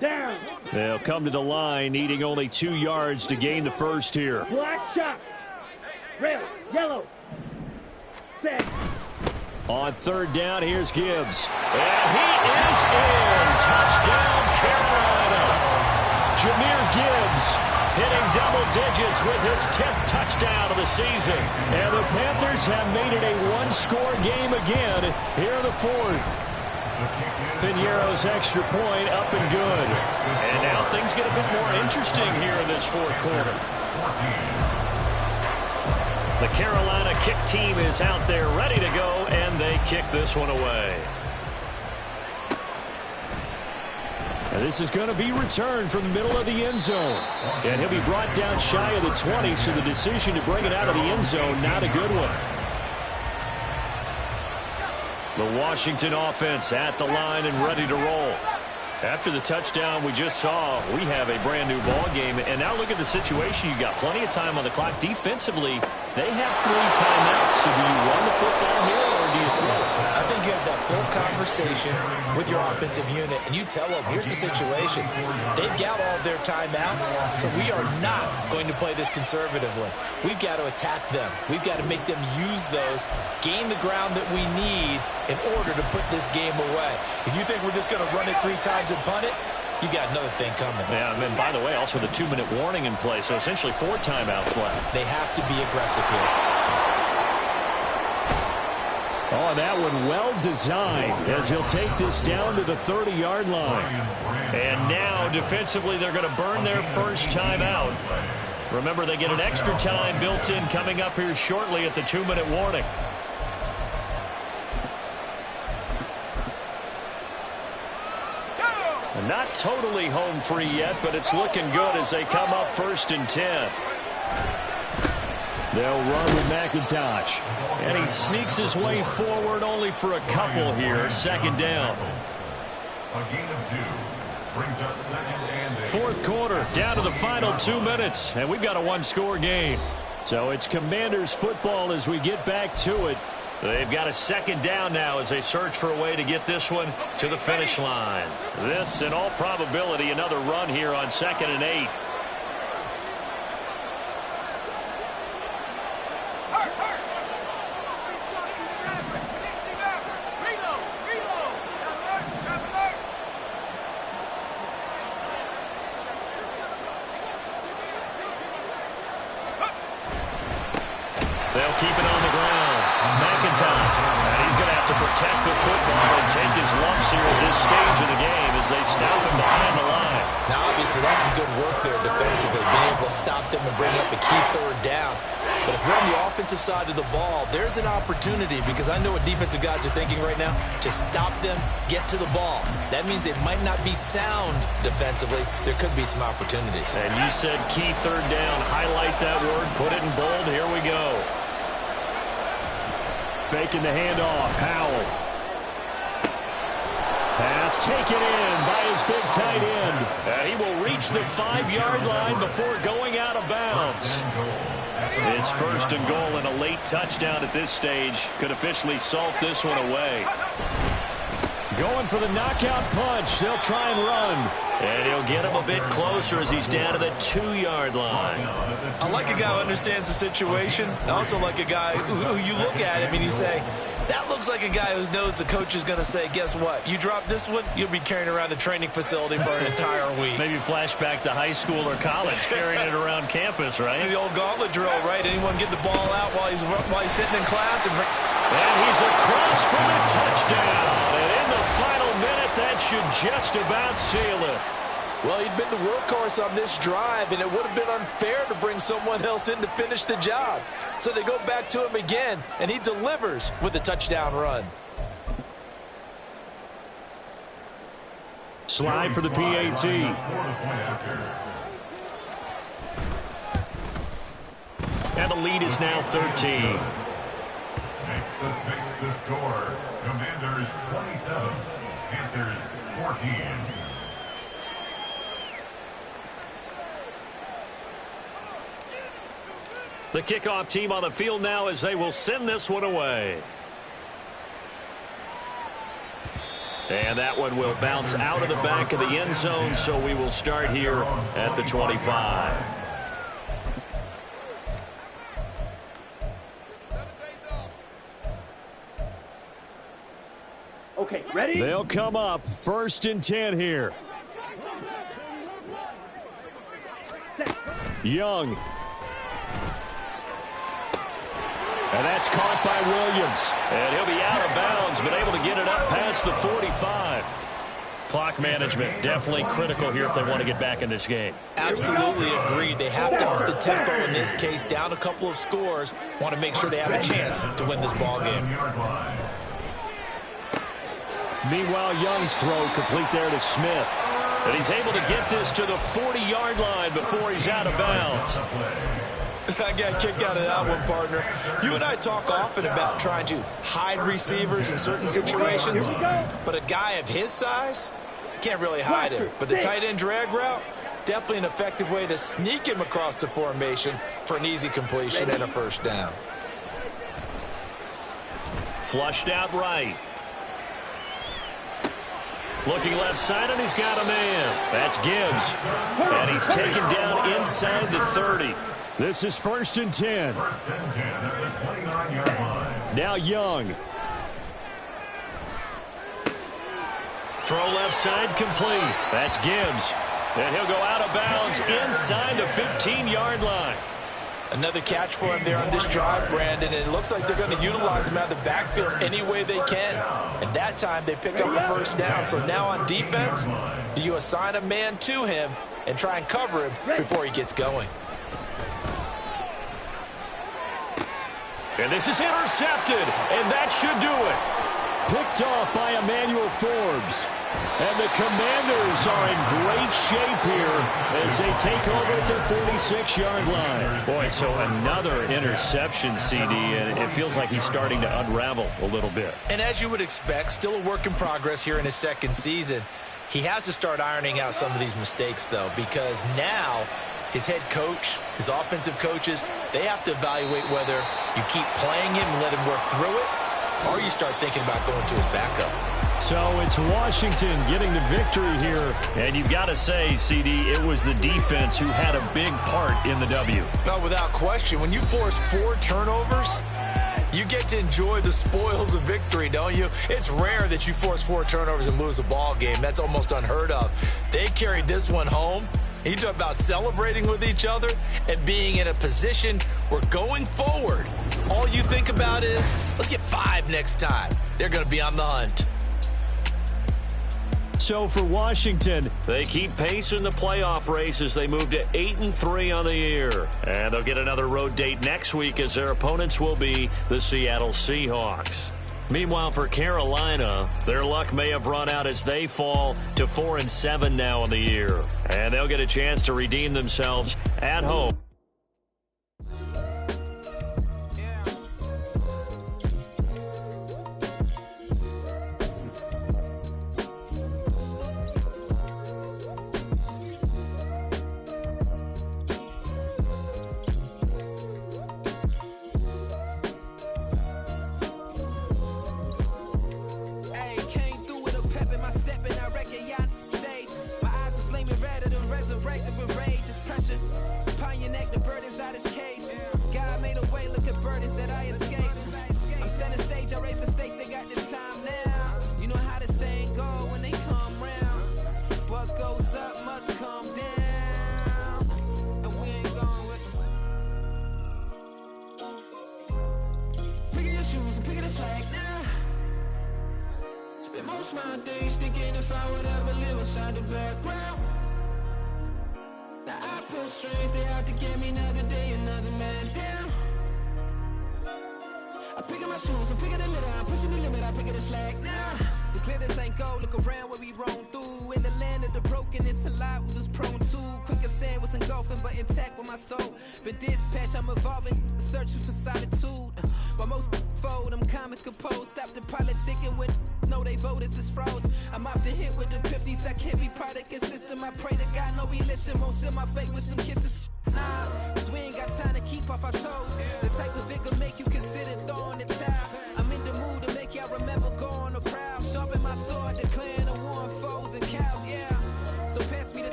Down. They'll come to the line, needing only 2 yards to gain the 1st here. Black shot. Red, yellow. Set. On 3rd down, here's Gibbs. And he is in. Touchdown, Carolina. Jahmyr Gibbs hitting double digits with his 10th touchdown of the season. And the Panthers have made it a 1-score game again here in the 4th. Piñeiro's extra point up and good. And now things get a bit more interesting here in this 4th quarter. The Carolina kick team is out there ready to go, and they kick this one away. And this is going to be returned from the middle of the end zone. And he'll be brought down shy of the 20, so the decision to bring it out of the end zone, not a good one. The Washington offense at the line and ready to roll. After the touchdown we just saw, we have a brand new ball game. And now look at the situation. You've got plenty of time on the clock. Defensively, they have 3 timeouts. So do you run the football here or do you throw it? I think you have that full conversation with your offensive unit, and you tell them, here's the situation. They've got all their timeouts, so we are not going to play this conservatively. We've got to attack them. We've got to make them use those, gain the ground that we need in order to put this game away. If you think we're just going to run it 3 times and punt it, you got another thing coming. Yeah, and then, by the way, also the 2-minute warning in play, so essentially 4 timeouts left. They have to be aggressive here. Oh, that one well designed as he'll take this down to the 30-yard line. And now, defensively, they're going to burn their first timeout. Remember, they get an extra time built in coming up here shortly at the 2-minute warning. And not totally home free yet, but it's looking good as they come up 1st and 10. They'll run with McIntosh. And he sneaks his way forward only for a couple here. 2nd down. A gain of 2 brings up 2nd and 8. 4th quarter, down to the final 2 minutes, and we've got a 1-score game. So it's Commanders football as we get back to it. They've got a 2nd down now as they search for a way to get this one to the finish line. This, in all probability, another run here on 2nd and 8. They'll keep it on the ground. McIntosh. And he's going to have to protect the football and take his lumps here at this stage of the game as they stop him behind the line. Now, obviously, that's some good work there defensively, being able to stop them and bring up a key 3rd down. But if you're on the offensive side of the ball, there's an opportunity, because I know what defensive guys are thinking right now. Just stop them, get to the ball. That means they might not be sound defensively. There could be some opportunities. And you said key 3rd down. Highlight that word. Put it in bold. Here we go. Faking the handoff. Howell. Pass taken in by his big tight end. And he will reach the 5-yard line before going out of bounds. It's 1st and goal, and a late touchdown at this stage could officially salt this one away. Going for the knockout punch. They'll try and run. And he'll get him a bit closer as he's down to the 2-yard line. I like a guy who understands the situation. I also like a guy who you look at him and you say, that looks like a guy who knows the coach is going to say, guess what? You drop this one, you'll be carrying around the training facility for an entire week. Maybe flashback to high school or college, carrying it around campus, right? The old gauntlet drill, right? Anyone get the ball out while he's sitting in class? And he's across for a touchdown. And in the final minute, that should just about seal it. Well, he'd been the workhorse on this drive, and it would have been unfair to bring someone else in to finish the job. So they go back to him again, and he delivers with a touchdown run. Slide for the PAT. And the lead is now 13. Makes the score. Commanders 27, Panthers 14. The kickoff team on the field now as they will send this one away. And that one will bounce out of the back of the end zone, so we will start here at the 25. Okay, ready? They'll come up 1st and 10 here. Young. And that's caught by Williams. And he'll be out of bounds, but able to get it up past the 45. Clock management, definitely critical here if they want to get back in this game. Absolutely agreed. They have to up the tempo in this case, down a couple of scores. Want to make sure they have a chance to win this ball game. Meanwhile, Young's throw complete there to Smith. And he's able to get this to the 40-yard line before he's out of bounds. I got a kick out of that one, partner. You and I talk often about trying to hide receivers in certain situations, but a guy of his size can't really hide him. But the tight end drag route, definitely an effective way to sneak him across the formation for an easy completion and a first down. Flushed out right. Looking left side, and he's got a man. That's Gibbs. And he's taken down inside the 30. This is 1st and 10. First and 10 at the 29-yard line. Now Young. Throw left side complete. That's Gibbs. And he'll go out of bounds inside the 15-yard line. Another catch for him there on this drive, Brandon. And it looks like they're going to utilize him out of the backfield any way they can. And that time they pick up a first down. So now on defense, do you assign a man to him and try and cover him before he gets going? And this is intercepted, and that should do it. Picked off by Emmanuel Forbes. And the Commanders are in great shape here as they take over at their 46-yard line. Boy, so another interception, CD, and it feels like he's starting to unravel a little bit. And as you would expect, still a work in progress here in his second season. He has to start ironing out some of these mistakes, though, because now his head coach, his offensive coaches, they have to evaluate whether you keep playing him and let him work through it, or you start thinking about going to his backup. So it's Washington getting the victory here. And you've got to say, CD, it was the defense who had a big part in the W. But without question, when you force 4 turnovers, you get to enjoy the spoils of victory, don't you? It's rare that you force 4 turnovers and lose a ball game. That's almost unheard of. They carried this one home. You talk about celebrating with each other and being in a position where going forward, all you think about is, let's get 5 next time. They're going to be on the hunt. So for Washington, they keep pace in the playoff race as they move to 8-3 on the year. And they'll get another road date next week as their opponents will be the Seattle Seahawks. Meanwhile, for Carolina, their luck may have run out as they fall to 4-7 now on the year. And they'll get a chance to redeem themselves at home. Spend most of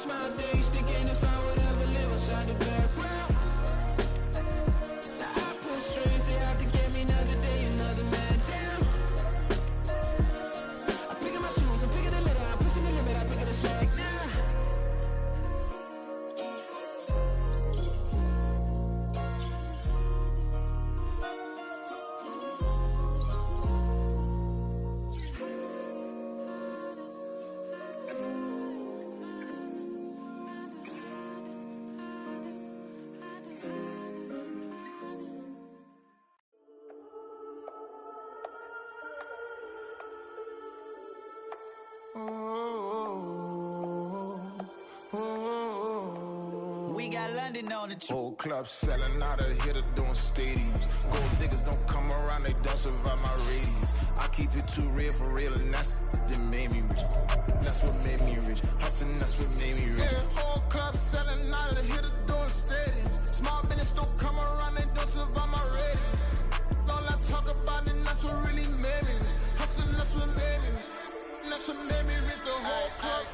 my days thinking if I would ever live inside the background. landing on the truth. Whole club selling out of hitter doing stadiums. Gold diggers don't come around, they don't survive my radius. I keep it too real for real, and that's that made me rich. That's what made me rich. Hustling, that's what made me rich. Yeah, whole club selling out of hitter doing stadiums. Small business don't come around, they don't survive my radius. All I talk about, and that's what really made me rich. Hustling, that's what made me rich. That's what made me rich. The whole club.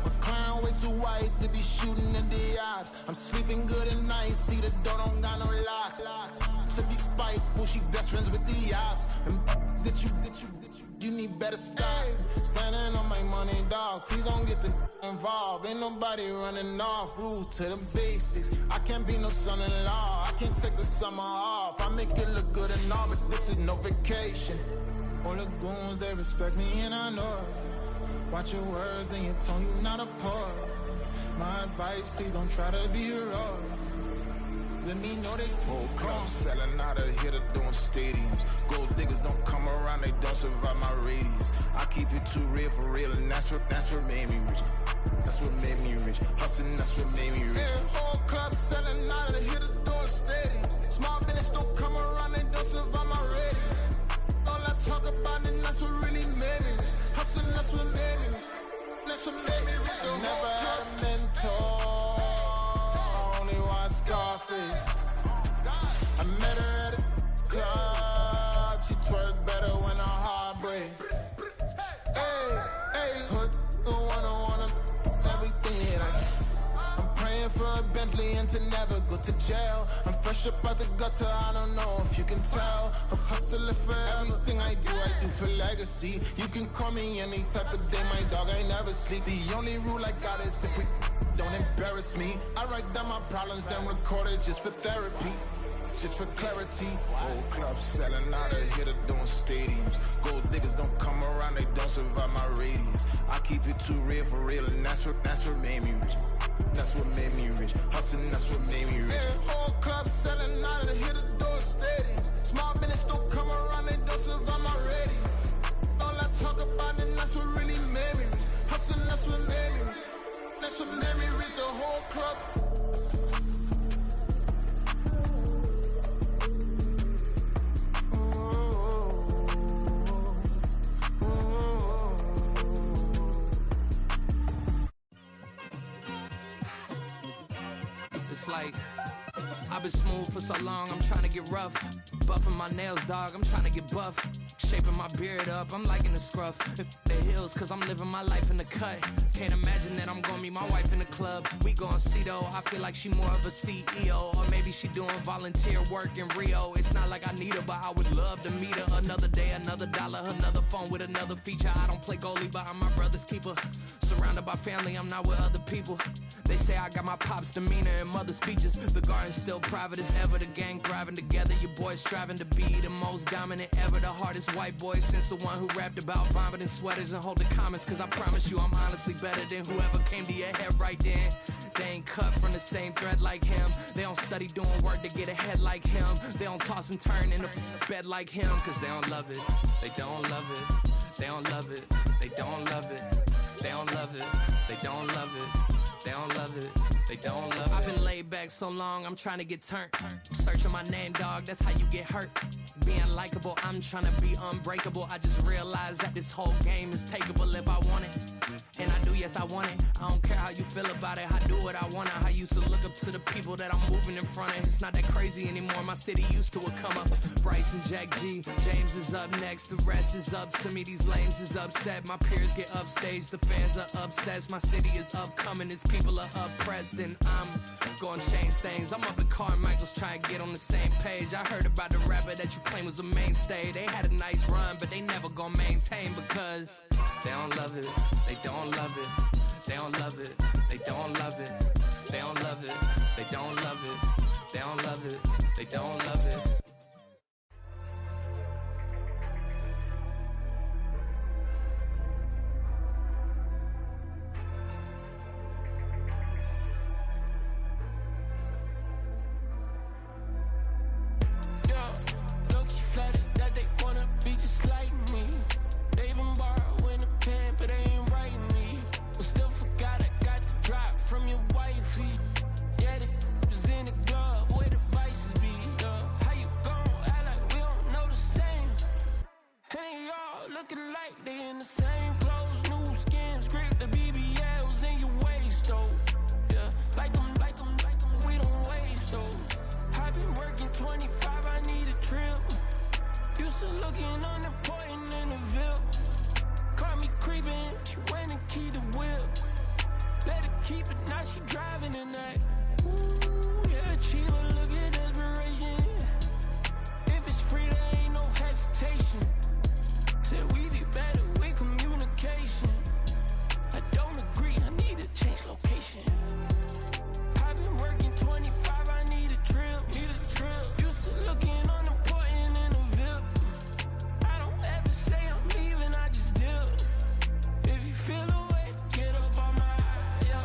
McLaren way too white to be shooting in the ops. I'm sleeping good at night, see the door don't got no locks. To be spiteful, she best friends with the ops. And that you need better stocks. Standing on my money, dog. Please don't get involved. Ain't nobody running off. Rules to the basics. I can't be no son-in-law. I can't take the summer off. I make it look good and all, but this is no vacation. All the goons, they respect me and I know it. Watch your words and your tone, you not a poet. My advice, please don't try to be heroic. Let me know they whole club selling out of hitter doing stadiums. Gold diggers don't come around, they don't survive my radius. I keep it too real for real, and that's what made me rich. That's what made me rich. Hustling, that's what made me rich. Yeah, whole club selling out of hitters doing stadiums. Small business don't come around, they don't survive my radius. All I talk about, and that's what really made me rich. Hustling, that's what made me rich. That's what made me rich. I never had a mentor. Only watch Scarface. I met her at a club. She twerk better when her heart breaks. Hey, hood, wanna everything that I'm praying for a Bentley and to never go to jail. I'm fresh up out the gutter, I don't know if you can tell. I'm hustling for everything I do for legacy. You can call me any type of day, my dog, I never sleep. The only rule I got is if we don't embarrass me. I write down my problems, then record it just for therapy. Just for clarity. Whole club selling out of hitter doing stadiums. Gold diggers don't come around, they don't survive my radius. I keep it too real for real, and that's what made me rich. That's what made me rich. Hustling, that's what made me rich. Yeah, whole club selling out of hitter doing stadiums. Small business don't come around, they don't survive my radius. All I talk about, and that's what really made me rich. Hustling, that's what made me rich. That's what made me rich. The whole club. Like, I've been smooth for so long, I'm trying to get rough. Buffing my nails, dog, I'm trying to get buff. Shaping my beard up, I'm liking the scruff. The hills, cause I'm living my life in the cut. Can't imagine that I'm gonna meet my wife in the club. We gon' see though, I feel like she more of a CEO. Or maybe she doing volunteer work in Rio. It's not like I need her, but I would love to meet her. Another day, another dollar, another phone with another feature. I don't play goalie, but I'm my brother's keeper. Surrounded by family, I'm not with other people. They say I got my pop's demeanor and mother's features. The garden's still private as ever. The gang thriving together. Your boys striving to be the most dominant ever. The hardest white boy since the one who rapped about vomiting sweaters and holding comments. Cause I promise you I'm honestly better than whoever came to your head right then. They ain't cut from the same thread like him. They don't study doing work to get ahead like him. They don't toss and turn in the bed like him. Cause they don't love it. They don't love it. They don't love it. They don't love it. They don't love it. They don't love it. They don't love it, they don't love it. I've been laid back so long, I'm trying to get turned. Searching my name, dog, that's how you get hurt. Being likable, I'm trying to be unbreakable. I just realized that this whole game is takeable if I want it. And I do, yes, I want it. I don't care how you feel about it, I do what I want. I used to look up to the people that I'm moving in front of. It's not that crazy anymore, my city used to a come up. Bryce and Jack G, James is up next. The rest is up to me, these lames is upset. My peers get upstaged, the fans are obsessed. My city is upcoming, it's people are oppressed, and I'm gonna change things. I'm up at Carmichael's trying to get on the same page. I heard about the rapper that you claim was a mainstay. They had a nice run, but they never gonna maintain because they don't love it. They don't love it. They don't love it. They don't love it. They don't love it. They don't love it. They don't love it. They don't love it. From your wifey, yeah, looking like they in the same clothes, new skin, script, the BBLs in your waist, though. Yeah, like them, we don't waste, though. I've been working 25, I need a trip. Used to looking unimportant in the Ville. Caught me creeping, she went and keyed the whip. Let her keep it, now she driving in that. Ooh, yeah, achiever, look at desperation. If it's free, there ain't no hesitation. Said we be better with communication. I don't agree, I need to change location. I've been working 25, I need a trip, Used to looking unimportant in the VIP. I don't ever say I'm leaving, I just dip. If you feel away, get up on my yeah.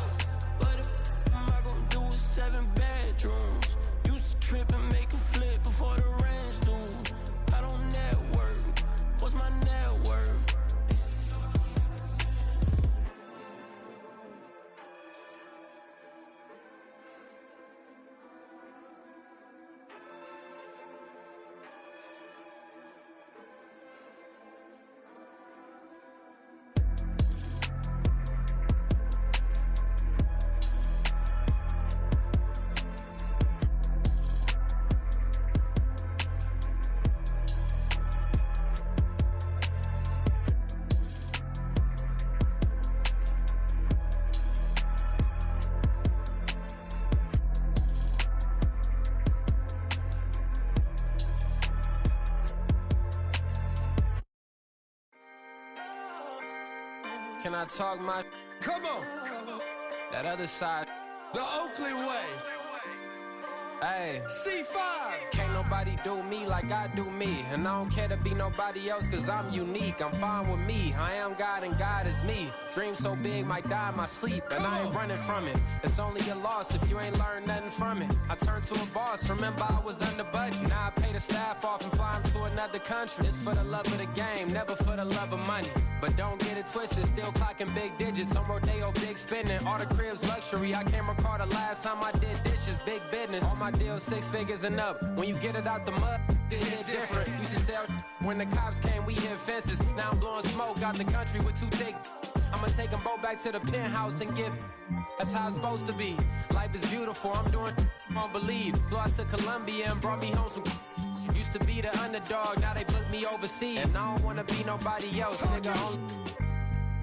What am I gonna do with 7 bedrooms? Used to trip and make a flip before the rent's due. I don't network, what's my net worth? Can I talk my? Come on, That other side? the Oakland way. Hey. C5. Can't nobody do me like I do me. And I don't care to be nobody else cause I'm unique. I'm fine with me. I am God and God is me. Dream so big might die in my sleep. And I ain't running from it. It's only a loss if you ain't learned nothing from it. I turned to a boss. Remember I was under budget. Now I pay the staff off and fly them to another country. It's for the love of the game, never for the love of money. But don't get it twisted. Still clocking big digits. On Rodeo, big spending. All the cribs luxury. I can't recall the last time I did dishes. Big business. All my deals 6 figures and up. When you get it out the mud, it hit different. Used to sell when the cops came, we hit fences. Now I'm blowing smoke out the country with 2 thick. I'ma take them both back to the penthouse and get. That's how it's supposed to be. Life is beautiful, I'm doing won't believe. Flew out to Colombia and brought me home some. Used to be the underdog, now they book me overseas. And I don't wanna be nobody else, nigga.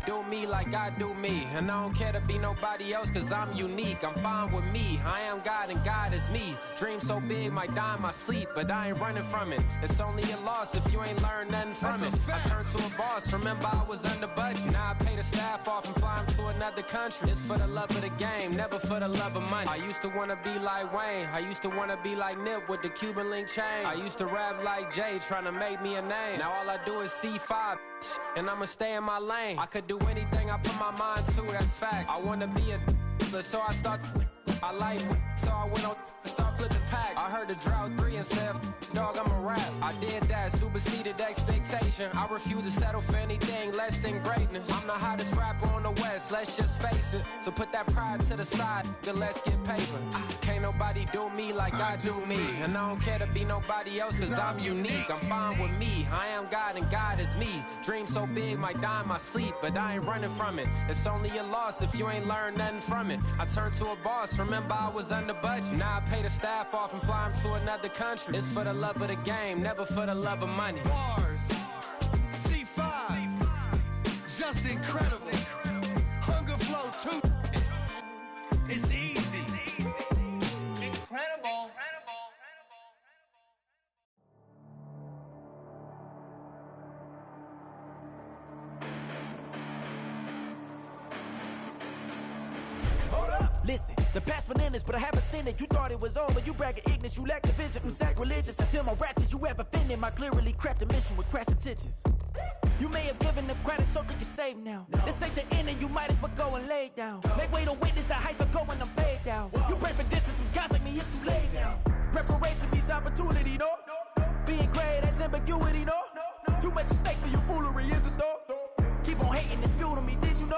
Do me like I do me. And I don't care to be nobody else cause I'm unique. I'm fine with me. I am God and God is me. Dream so big might die in my sleep. But I ain't running from it. It's only a loss if you ain't learned nothing from it. I turned to a boss. Remember I was under budget. Now I pay the staff off and fly them to another country. It's for the love of the game, never for the love of money. I used to wanna be like Wayne. I used to wanna be like Nip with the Cuban link chain. I used to rap like Jay trying to make me a name. Now all I do is C5 and I'ma stay in my lane. I could do anything I put my mind to, that's facts. I wanna be a so I start. I like so I went on and start flipping packs. I heard the drought 3 and said, dog, I'm a rap. I did that, superseded expectation. I refuse to settle for anything less than greatness. I'm the hottest rapper on the West, let's just face it. So put that pride to the side, then let's get paper. Can't nobody do me like I do me. And I don't care to be nobody else cause I'm unique. I'm fine with me, I am God and God is me. Dream so big might die in my sleep, but I ain't running from it. It's only a loss if you ain't learned nothing from it. I turned to a boss, remember I was under budget. Now I pay the staff off and fly them to another country. It's for the love of the game, never for the love of money. Bars. C5. Just incredible. Hunger Flow 2. It's easy. Incredible. Listen, the past bananas, but I haven't seen it. You thought it was over, you bragging ignorance, you lack the vision from sacrilegious. I feel my ratchets, you have offended my clearly crafted mission with crass intentions. You may have given them credit so they can save now. This ain't the end and you might as well go and lay down. Make way to witness the heights are going, I'm paid down. You pray for distance from guys like me, it's too late now. Preparation means opportunity, no? Being great, that's ambiguity, no? Too much at stake for your foolery, is it though? Keep on hating, it's fuel to me, did you know?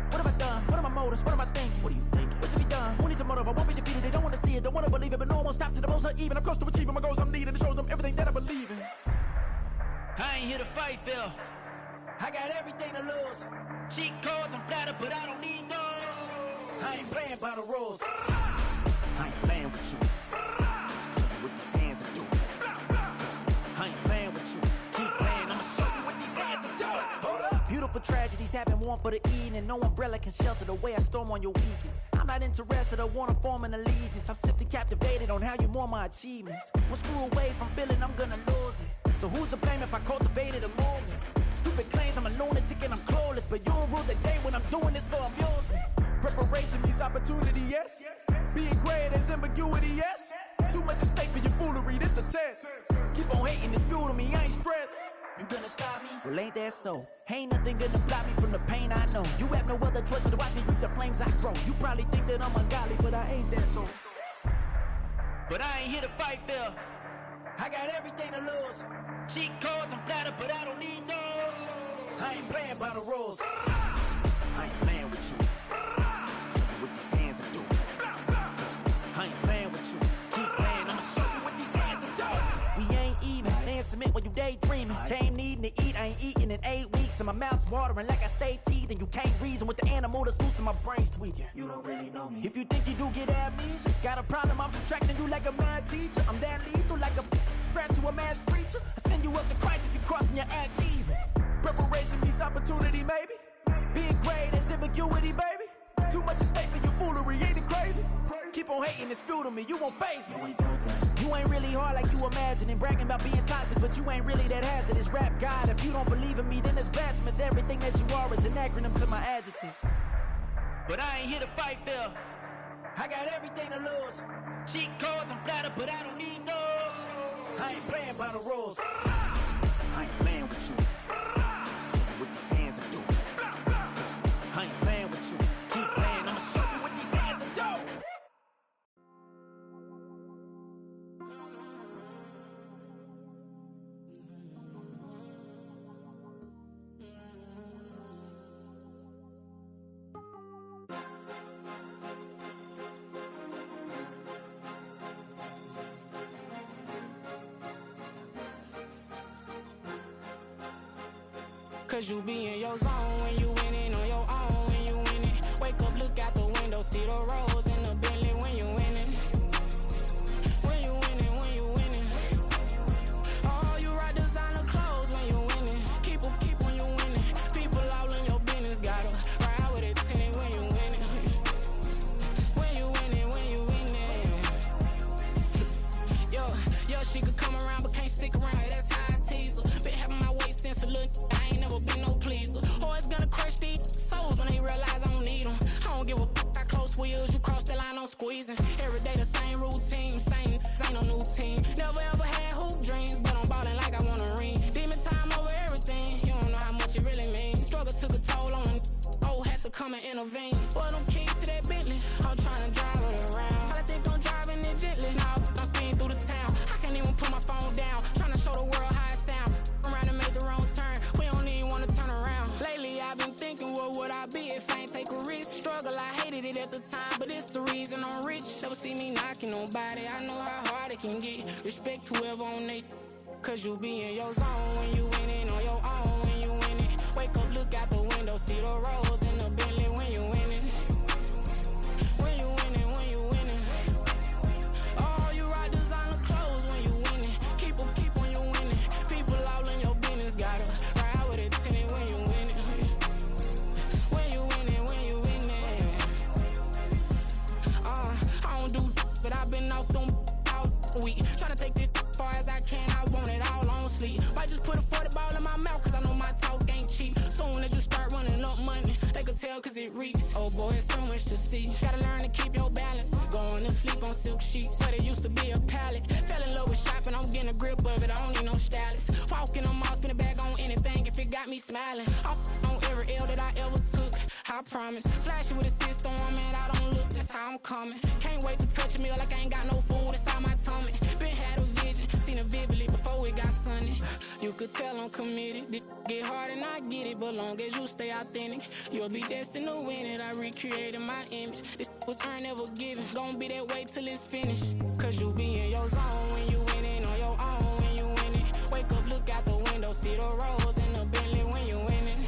What have I done? What are my motives? What am I thinking? What are you thinking? What's to be done? Who needs a motive? I won't be defeated. They don't want to see it, don't want to believe it, but no one won't stop to the most uneven. I'm close to achieving my goals. I'm needing to show them everything that I believe in. I ain't here to fight, Phil. I got everything to lose. Cheat codes, I'm flattered, but I don't need those. I ain't playing by the rules. I ain't playing with you. Show you what these hands are doing. I ain't playing with you. Keep playing, I'ma show you what these hands are doing. Hold up. Beautiful tragedies happen, one for the evening. No umbrella can shelter the way I storm on your weekends. I'm not interested, I wanna form an allegiance. I'm simply captivated on how you more my achievements. One screw away from feeling I'm gonna lose it. So who's to blame if I cultivated a movement? Stupid claims I'm a lunatic and I'm clueless, but you don't rule the day when I'm doing this for amusement. Preparation means opportunity, yes. Being great, there's ambiguity, yes. Too much at stake for your foolery, this a test. Keep on hating, it's fuel to me, I ain't stressed. You gonna stop me? Well, ain't that so? Ain't nothing gonna block me from the pain I know. You have no other choice but to watch me reap the flames I grow. You probably think that I'm ungodly, but I ain't that though. But I ain't here to fight fair. I got everything to lose. Cheat codes, I'm flattered, but I don't need those. I ain't playing by the rules. I ain't playing with you. Show you what these hands are doing. I ain't playing with you. Keep playing, I'ma show you what these hands are doing. We ain't even. They ain't submit when you daydreaming. Came needing to eat, I ain't eating in 8 weeks. And my mouth's watering like I stay teeth. And you can't reason with the animal that's loose and my brain's tweaking. You don't really know me. If you think you do get amnesia, got a problem, I'm subtracting you like a mad teacher. I'm that lethal like a threat to a mass preacher. I send you up to Christ if you crossing your act evil. Preparation means opportunity, maybe. Being great is ambiguity, baby. Too much at stake for your foolery, ain't it crazy? Keep on hating, it's fuel to me, you won't faze me. You ain't really hard like you imagine and bragging about being toxic, but you ain't really that hazardous. Rap God, if you don't believe in me, then it's blasphemous. Everything that you are is an acronym to my adjectives. But I ain't here to fight fair. I got everything to lose. Cheat codes, I'm flattered, but I don't need those. I ain't playing by the rules. I ain't playing with you. Show you what these hands are doing. I ain't playing with you. Keep playing, I'ma show you what these hands are doing. Cause you be in your zone when you winning on your own when you winning. Wake up, look out the window, see the rose in the Bentley when you winning. When you winning, when you winning. Oh, you rock designer clothes when you winning. Keep when you winning. People all in your business, gotta ride with it tinted when you winning. When you winning, when you winning. Yo, she could come around but can't stick around, that's how I tease her. Been having my waist since a little, I ain't never been no pleaser. Always gonna crush these souls when they realize I don't need them. I don't give a f***, I close wheels, you cross the line, I'm squeezing. Every day the same routine, same, ain't no new team. Never ever had hoop dreams, but I'm ballin' like I want a ring. Demon time over everything, you don't know how much it really means. Struggle took a toll on them, oh, had to come and intervene. Boy, them keys to that Bentley, I'm tryna drive it around. I think I'm driving it gently, now I'm speeding through the town. I can't even put my phone down, tryna show the world how it sound. I'm around to make the wrong turn, we don't even wanna turn around. Lately I've been thinking, what would I be if I ain't take a risk? Struggle, I hated it at the time, but it's the reason I'm rich. Never see me knocking nobody, I know how hard it can get. Respect whoever on they, cause you be in your zone when you winning on your own when you winning. Wake up, look out the window, see the rose in the Bentley when you winning. When you winning, when you winning. Oh, you rock designer clothes when you winning. Keep when you winning. People all in your business, gotta ride with it tinted when you winning. When you winning, when you winning. I don't do but I've been off them all week. Tryna take this far as I can, I want it all on sleep. Might just put a 40 ball in my mouth, cause I know my talk ain't cheap. Soon as you start running up money, they could tell cause it reeks. Oh boy, it's so much to see. Gotta learn to keep your balance. Going to sleep on silk sheets, but it used to be a pallet. Fell in love with shopping, I'm getting a grip of it, I don't need no stylist. Walking on mall, spin it back on anything if it got me smiling. I'm on every L that I ever took, I promise. Flashy with a system, man, I don't look, that's how I'm coming. Can't wait to touch a meal like I ain't got no food inside my tummy. Been had a vision, seen it vividly before it got sunny. You could tell I'm committed. This get hard and I get it, but long as you stay authentic, you'll be destined to win it. I recreated my image. This was earned, never given. Gonna be that way till it's finished. Cause you be in your zone when you winning on your own when you winning. Wake up, look out the window, see the rose in the Bentley when you winning.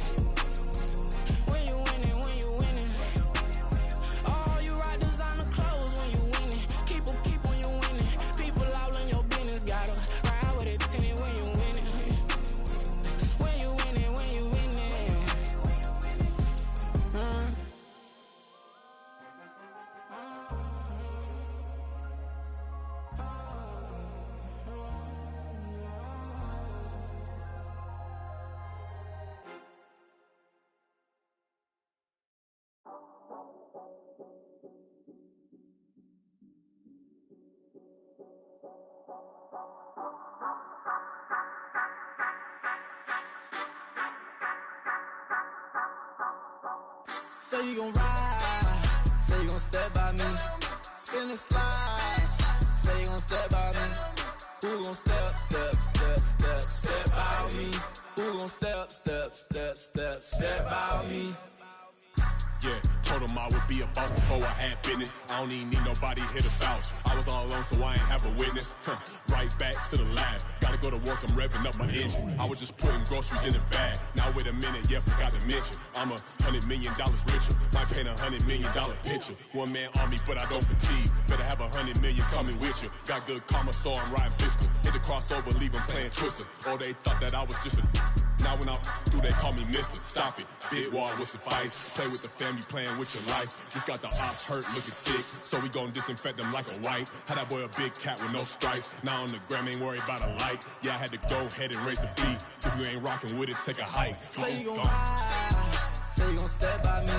Say you gon' ride, say you gon' step by me. Spin and slide, say you gon' step by me. Who gon' step by me? Who gon' step by me? Yeah, told him I would be a boss before I had business. I don't even need nobody here to vouch. I was all alone, so I ain't have a witness. Right back to the lab. Gotta go to work, I'm revving up my engine. I was just putting groceries in the bag. Now wait a minute, yeah, forgot to mention. I'm $100 million richer. Might paint $100 million picture. One man army, but I don't fatigue. Better have $100 million coming with you. Got good karma, so I'm riding fiscal. Hit the crossover, leave them playing Twister. Or they thought that I was just a. Now when I do, they call me Mister. Stop it. Big wall will suffice. Play with the family, playing with your life. Just got the ops hurt, looking sick. So we gon' disinfect them like a wipe. Had that boy a big cat with no stripes. Now on the gram, ain't worried about a like. Yeah, I had to go ahead and raise the feet. If you ain't rocking with it, take a hike. Say you gon' ride, say you gon' step by me.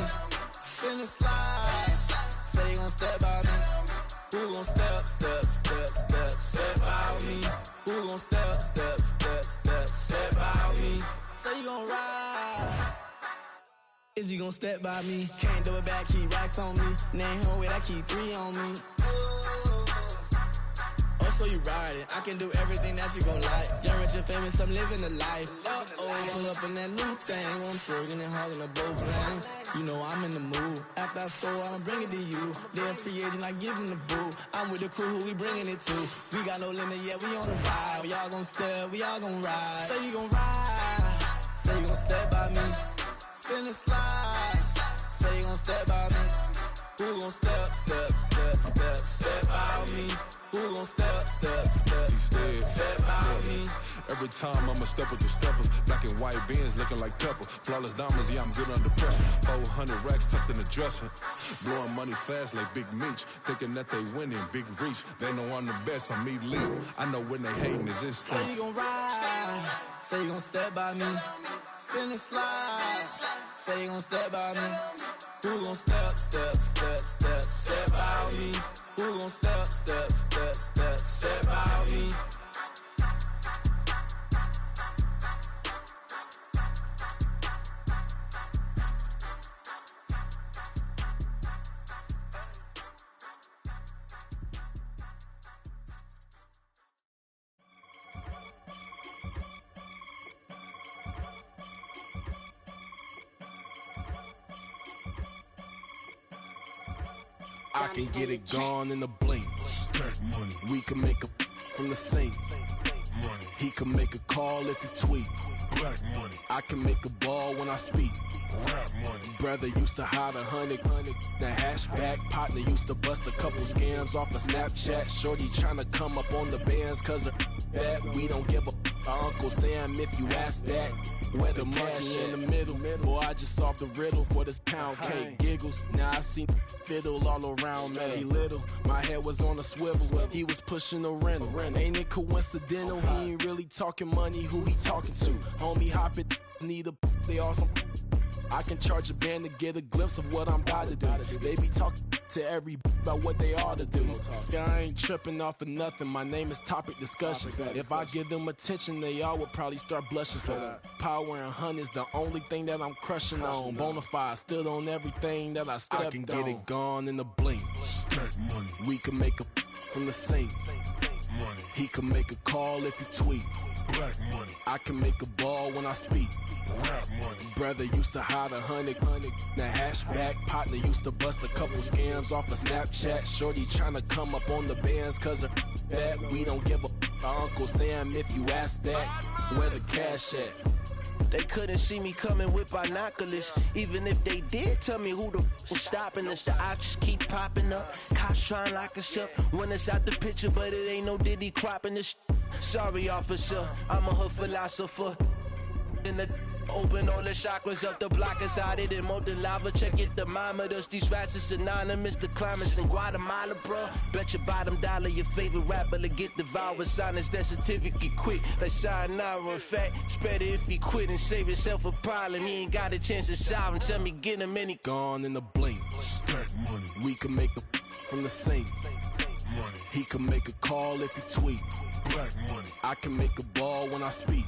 Spin and slide, say you gon' step by me. Who gon' step by me? Who gon' step by me? Say you gon' ride. Is he gon' step by me? Can't do it back, keep racks on me. Name home with I keep 3 on me. Oh, so you riding. I can do everything that you gon' like. Young, rich, and famous, I'm living the life. Pull up in that new thing. I'm friggin' and hogging the both lanes. You know I'm in the mood. After I score, I'ma bring it to you. They're a free agent, I give them the boo. I'm with the crew, who we bringing it to. We got no limit, yeah, we on the ride. We all gon' step, we all gon' ride. Say you gon' ride, say you gon' step by me. Spin and slide, say you gon' step by me. Who gon' step by me? Who gon' step by me? Every time I'ma step with the steppers. Black and white Benz looking like pepper. Flawless diamonds, yeah, I'm good under pressure. 400 racks tucked in the dresser. Blowing money fast like Big Meech. Thinking that they winning, big reach. They know I'm the best, I'm elite. I know when they hating is instinct. Say you gon' ride, say you gon' step by me. Spin and slide, say you gon' step by me. Who gon' step by me? Who gon' step by me? I can get it gone in a blink. Stack money. We can make a from the sink. Money. He can make a call if he tweet. Black money. I can make a ball when I speak. Rap money. Brother used to hide 100. The hashback partner used to bust a couple scams off of Snapchat. Shorty tryna come up on the bands cause of that. We don't give a Uncle Sam if you ask that. Where the cash in the middle. Boy, I just solved the riddle for this pound cake. Giggles, now I see fiddle all around me. He little, my head was on a swivel. He was pushing a rental. Ain't it coincidental? He ain't really talking money, who he talking to? Homie hopping, need a, they awesome. I can charge a band to get a glimpse of what I'm about to do. They be talking to every about what they ought to do. Yeah, I ain't tripping off of nothing. My name is Topic Discussion. If I give them attention, they all would probably start blushing. So power and hunt is the only thing that I'm crushing on. Bonafide, stood on everything that I stepped on. I can get it gone in a blink. Stack money. We can make a from the sink. Money. He can make a call if he tweet. Black money. I can make a ball when I speak. Rap money. Brother used to hide 100. The hashback partner used to bust a couple scams off of Snapchat. Shorty tryna come up on the bands cause of that. We don't give a Uncle Sam if you ask that. Where the cash at? They couldn't see me coming with binoculars. Even if they did tell me who the was stopping us, the options keep popping up. Cops trying to lock us up when it's out the picture, but it ain't no Diddy cropping this. Sorry, officer, I'm a hood philosopher. In the open all the chakras up, the block is out it and molten lava. Check your thermometers, these rats is synonymous. The climate's in Guatemala, bro. Bet your bottom dollar your favorite rapper to get devoured. Sign his death certificate quick, like sayonara. In fact, it's better if he quit and save himself a problem. He ain't got a chance to solve him. Tell me get him any gone in a blink. Stack money. We can make a from the sink. money. He can make a call if he tweet. Black money. I can make a ball when I speak.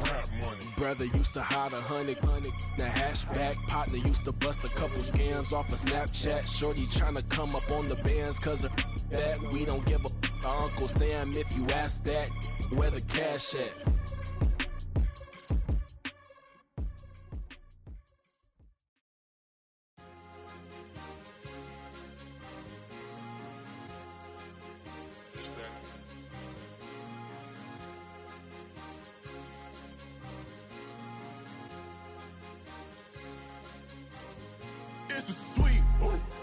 Rap money. Brother used to hide 100. The hashback partner used to bust a couple scams off of Snapchat. Shorty tryna come up on the bands cause of that. We don't give a Uncle Sam if you ask that. Where the cash at? It's a sweep.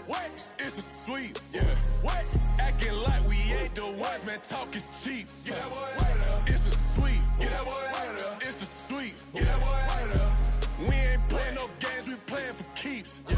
What? It's a sweep. Yeah. What? Acting like we ain't the ones, man. Talk is cheap. Get that boy out of there. It's a sweep. Get that boy out of there. It's a sweep. Get that boy out of there. We ain't playing no games. We playing for keeps. Yeah.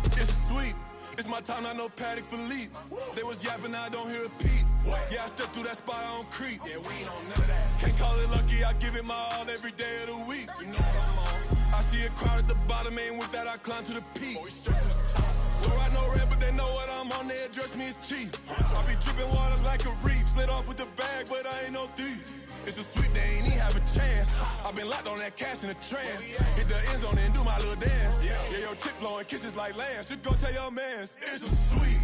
It's a sweep. It's my time, not no Paddock Philippe. They was yapping, I don't hear a peep. Yeah, I step through that spot, I don't creep. Yeah, we ain't on none of that. Can't call it lucky, I give it my all every day of the week. You know what I'm on. I see a crowd at the bottom, and with that I climb to the peak. Don't ride no red, but they know what I'm on, they address me as chief. I be dripping water like a reef, slid off with the bag, but I ain't no thief. It's a sweep, they ain't even have a chance. I've been locked on that cash in a trance. Hit the end zone and do my little dance. Yeah, your chick blowing kisses like lambs. Just go tell your mans. It's a sweep.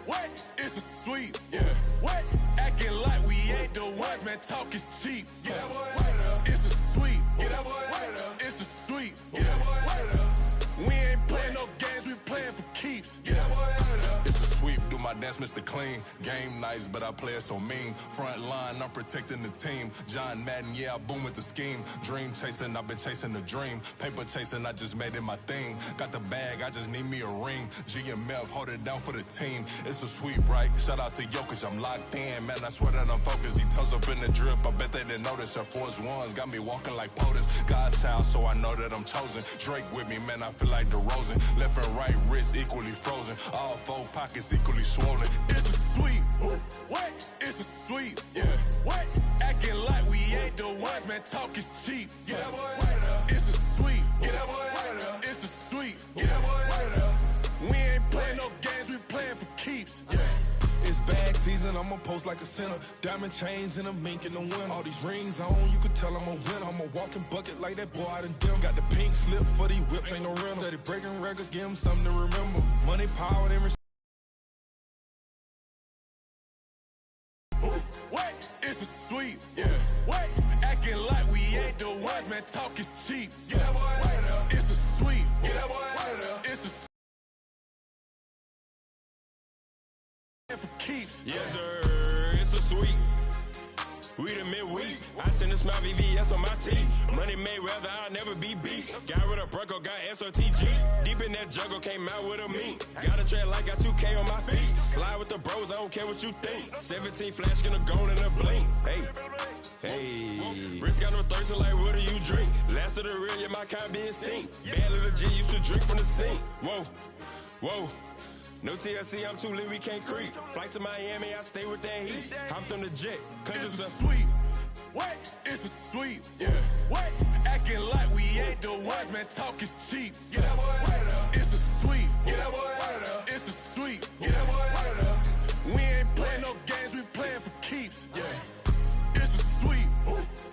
What? It's a sweep. Yeah. What? Acting like we ain't the ones, man. Talk is cheap. Get that boy out of there. It's a sweep. Get that boy out of there. It's a sweep. Get that boy out of there. We ain't playing no games, we playing for keeps. Get that boy out of there. It's a sweep, do my dance, Mr. Clean. Game nice, but I play it so mean. Front line, I'm protecting the team. John Madden, yeah, I boom with the scheme. Dream chasing, I've been chasing the dream. Paper chasing, I just made it my thing. Got the bag, I just need me a ring. GMF, hold it down for the team. It's a sweep, right? Shout out to Jokic, I'm locked in. Man, I swear that I'm focused. He toes up in the drip, I bet they didn't notice. Air Force Ones got me walking like POTUS. God's child, so I know that I'm chosen. Drake with me, man, I feel like DeRozan. Left and right wrist equally frozen. All four pockets equally swollen. It's a sweep. What? It's a sweep. Yeah. What? Acting like we ain't the ones, man. Talk is cheap. Get that boy out of there. It's a sweep. Get that boy out of there. It's a sweep. Get that boy out of there. We ain't playing no games, we playing for keeps. Yeah. It's bag season, I'ma post like a sinner. Diamond chains and a mink in the wind. All these rings on, you could tell I'm a winner. I'm a walking bucket like that boy out in dim. Got the pink slip for these whips, ain't no rental. Steady breaking records, give them something to remember. Money, power, and respect. What? It's a sweep. Yeah. What? Acting like we ain't the ones, man. Talk is cheap. Get that boy out of there. It's a sweep. Get that boy out of there. It's a for keeps. Yes, sir. It's a sweep. We the midweek. I tend to smile VVS on my teeth. Money made rather I'll never be beat. Got rid of Bronco, got SOTG. Deep in that jungle, came out with a meat. Got a trail like got 2K on my feet. Slide with the bros, I don't care what you think. 17 flash, gonna go in a blink. Hey. Hey, Rich got no thirst, like what do you drink? Last of the real, yeah, my kind be extinct. Bad little G used to drink from the sink. Whoa, whoa. No TLC, I'm too lit, we can't creep. Flight to Miami, I stay with that heat. Hopped on the jet, cause it's a sweep. What? It's a sweep. Yeah. What? Acting like we ain't the ones, man. Talk is cheap. Get that boy out of there. It's a sweep. Get that boy out of there. It's a sweep. Get that boy out of there. We ain't playing no games, we playing for keeps. Yeah. It's a sweep.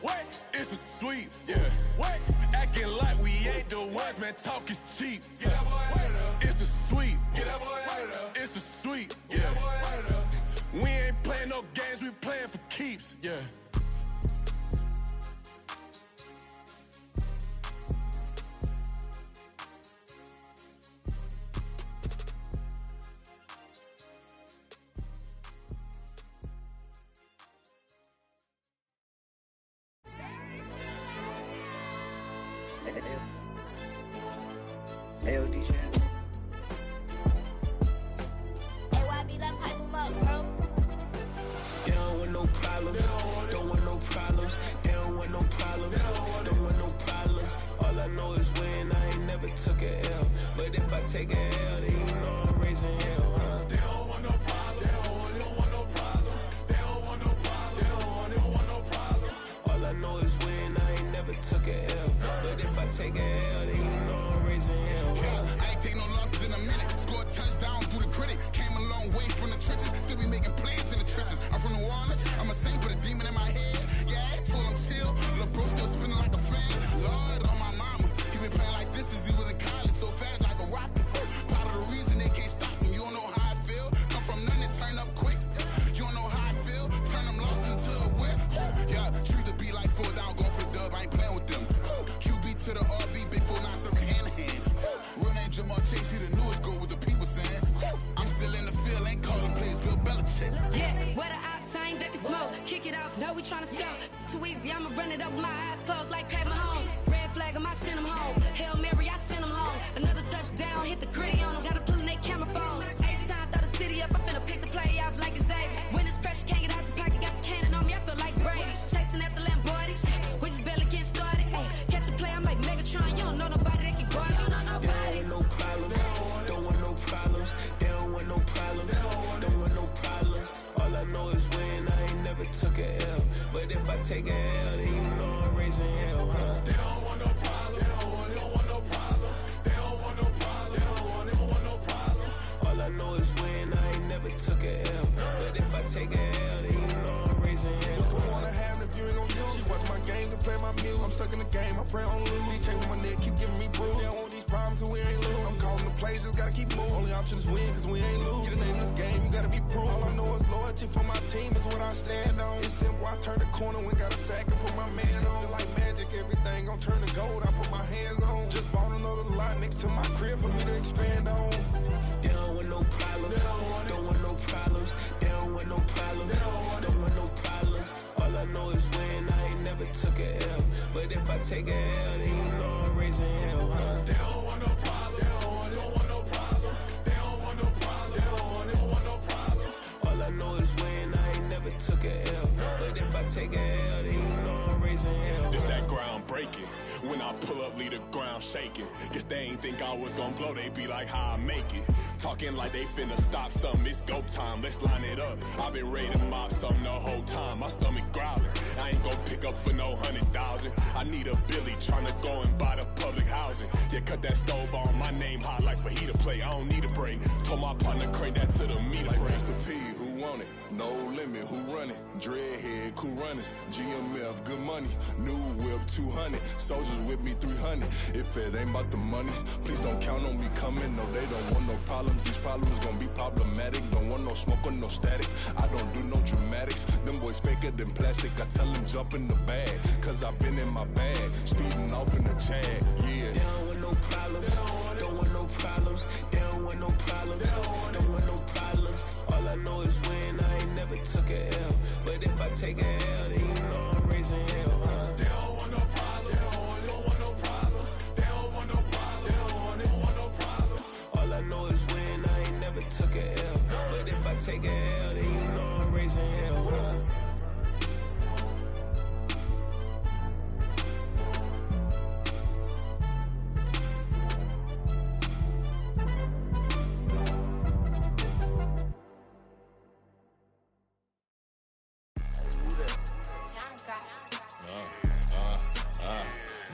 What? It's a sweep. Yeah. What? Acting like we ain't the ones, man. Talk is cheap. Get that boy out of there. It's a sweep. Get that boy out of there. It's a sweep. Get that boy out of there. We ain't playing no games, we playing for keeps. Yeah. Hey, DJ. AYB, let pipe him up, bro. They don't want no problems. Don't want no problems. They don't want no problems. Don't want no problems. All I know is win. I ain't never took a L. But if I take a L, then you know I'm raising hell, huh? They don't want no problems. They don't want no problems. They don't want no problems. They don't want no problems. All I know is win. I ain't never took a L. But if I take a L, then you know I'm raising hell, huh? I ain't take no losses in a minute. Scored touchdown through the critic. Came a long way from the trenches. Still be making plays. know we tryna score. Too easy, I'ma run it up with my eyes closed like Pat Mahomes. Red flag, I send them home. Hail Mary, I send them long. Another touchdown, hit the gritty on them. Gotta pull in their camera phones. H-time, throw the city up. I'm finna pick the play off like it's Xavier. When it's pressure, can't get out the pocket. Got the cannon on me, I feel like Brady. Chasing at the Lamborghini. We just barely getting started. Ay, catch a play, I'm like Megatron. You don't know nobody that can guard. You don't know nobody. No problem. Don't want no problems. They don't want no problems. Don't want no problems. All I know is win. I ain't never took a L. But if I take a L, then you know I'm raising hell, huh? They don't want no problems. They don't want no problems. They don't want no problems. They don't want no problems. All I know is win. I ain't never took a L. But if I take a L, then you know I'm raising hell. What's the one I have if you ain't gon' use? She watch my games and play my music. I'm stuck in the game. I pray on lose. He changing my neck, keep giving me bruise. They don't want these problems 'cause we ain't lose. I'm calling the plays, just gotta keep moving. Only option is win 'cause we ain't lose. Get a name in this game, you gotta be proof. All I know is loyalty for my team is what I stand on. It's simple, I turn the corner when got a sack and put my man on. Like magic, everything gon' turn to gold. I put my hands on. Just bought another lot next to my crib for me to expand on. They don't want no problems. Don't want no problems. They don't want no problems. Don't want no problems. All I know is win. I ain't never took a L. But if I take a L, then you know I'm raising hell, huh? They don't want no problems. They don't want no problems. They don't want no problems. They don't want no problems. All I know is win. I ain't never took a L. But if I take a L, then you know I'm raising hell. It's that ground breaking. When I pull up, leave the ground shaking. Guess they ain't think I was gonna blow, they be like, how I make it. Talking like they finna stop something, it's go time, let's line it up. I've been ready to mop something the whole time, my stomach growling. I ain't gon' pick up for no 100,000. I need a Billy tryna go and buy the public housing. Yeah, cut that stove on, my name hot like fajita play, I don't need a break. Told my partner crank that to the meter like break. Mr. P, who want it? No limit, who run it? Dreadhead, cool runners, GMF, good money. New whip, 200, soldiers with me, 300. If it ain't about the money, please don't count on me coming. No, they don't want no problems. These problems gon' be problematic. Don't want no smoke or no static. I don't do no dramatics. Them boys faker than plastic. I tell them jump in the bag, 'cause I've been in my bag, speeding off in the Jag. Yeah. They don't want no problems. Don't want no problems. They don't want no problems. Don't want no problems. All I know is win. I ain't never took a L. But if I take a L, then you know I'm raising hell, huh? They don't want no problems. They don't want no problems. They don't want no problems. They don't want no problems. All I know is win. I ain't never took a L. But if I take a L, then you know I'm raising hell, huh?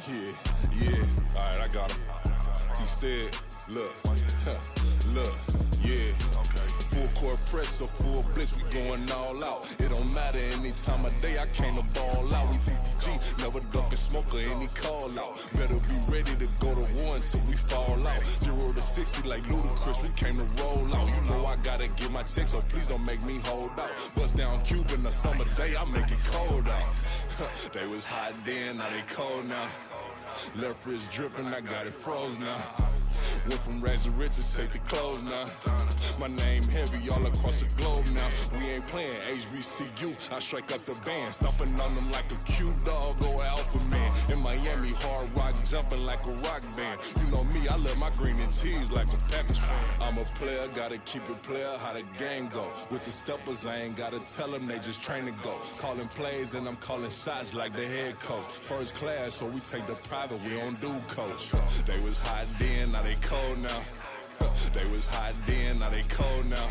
Yeah. Alright, I got him. T-Stead, look, look, yeah. Full court press, so full blitz, we going all out. It don't matter any time of day, I came to ball out. We TCG, never duck a smoker, any call out. Better be ready to go to war until we fall out. 0 to 60 like Ludacris, we came to roll out. You know I gotta get my check, so please don't make me hold out. Bust down Cuban a summer day, I make it cold out. They was hot then, now they cold now. Left wrist dripping, I got it froze now. Went from rags to riches, take the clothes now. My name heavy all across the globe now. We ain't playing HBCU, I strike up the band. Stomping on them like a cute dog or alpha man. In Miami, hard rock jumping like a rock band. You know me, I love my green and cheese like a Packers fan. I'm a player, gotta keep it player, how the game go. With the steppers, I ain't gotta tell them, they just train to go. Calling plays and I'm calling shots like the head coach. First class, so we take the private, we don't do coach. They was hot then, now they cold now. They was hot then, now they cold now.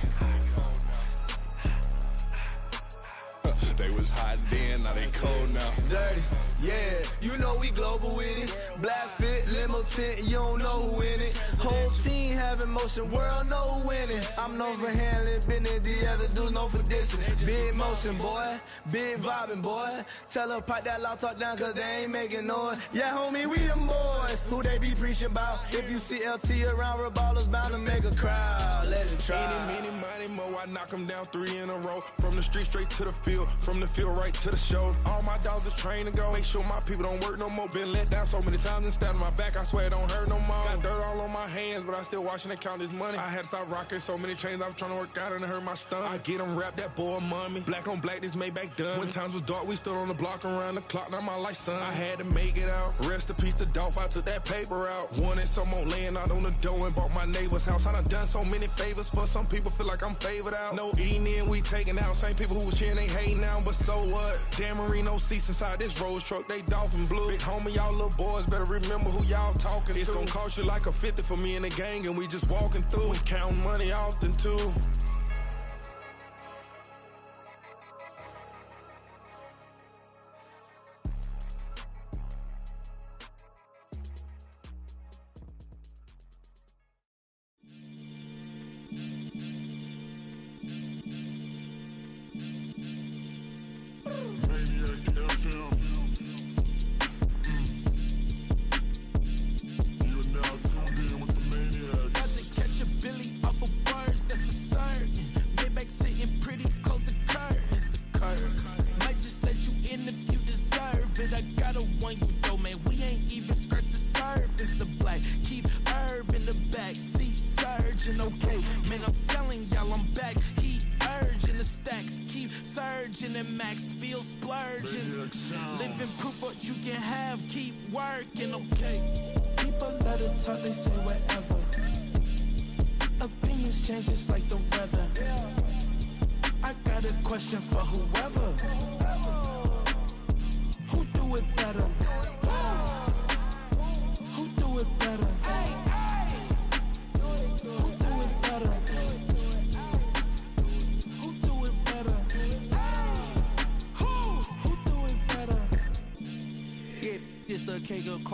They was hot then, now they cold now. Dirty, yeah, you know we global with it. Black fit, limo tint, you don't know who in it. Whole team having motion, world know who winning. I'm known for handling business, the other dudes known for dissing. Big motion, boy, big vibing, boy. Tell them pipe that loud talk down, 'cause they ain't making noise. Yeah, homie, we them boys, who they be preaching about. If you see LT around, Reballer's bound to make a crowd. Let it try. Many, money, mo, I knock them down 3 in a row. From the street straight to the field, from the feel right to the shoulder. All my dogs are trained to go. Make sure my people don't work no more. Been let down so many times and stand on my back. I swear it don't hurt no more. Got dirt all on my hands, but I still washing and count this money. I had to stop rocking so many chains. I was trying to work out and it hurt my stomach. I get them wrapped, that boy mommy. Black on black, this Maybach done. When times was dark, we stood on the block around the clock. Now my life, son. I had to make it out. Rest in peace to Dolph. I took that paper out. Wanted some more laying out on the door and bought my neighbor's house. I done done so many favors for some people. Feel like I'm favored out. No eating in, we taking out. Same people who was cheering, they hating now. But so what? Dan Marino seats inside this Rolls truck. They Dolphin blue. Big homie, y'all little boys better remember who y'all talking to. It's gonna cost you like a 50 for me and the gang, and we just walking through. We counting money often too.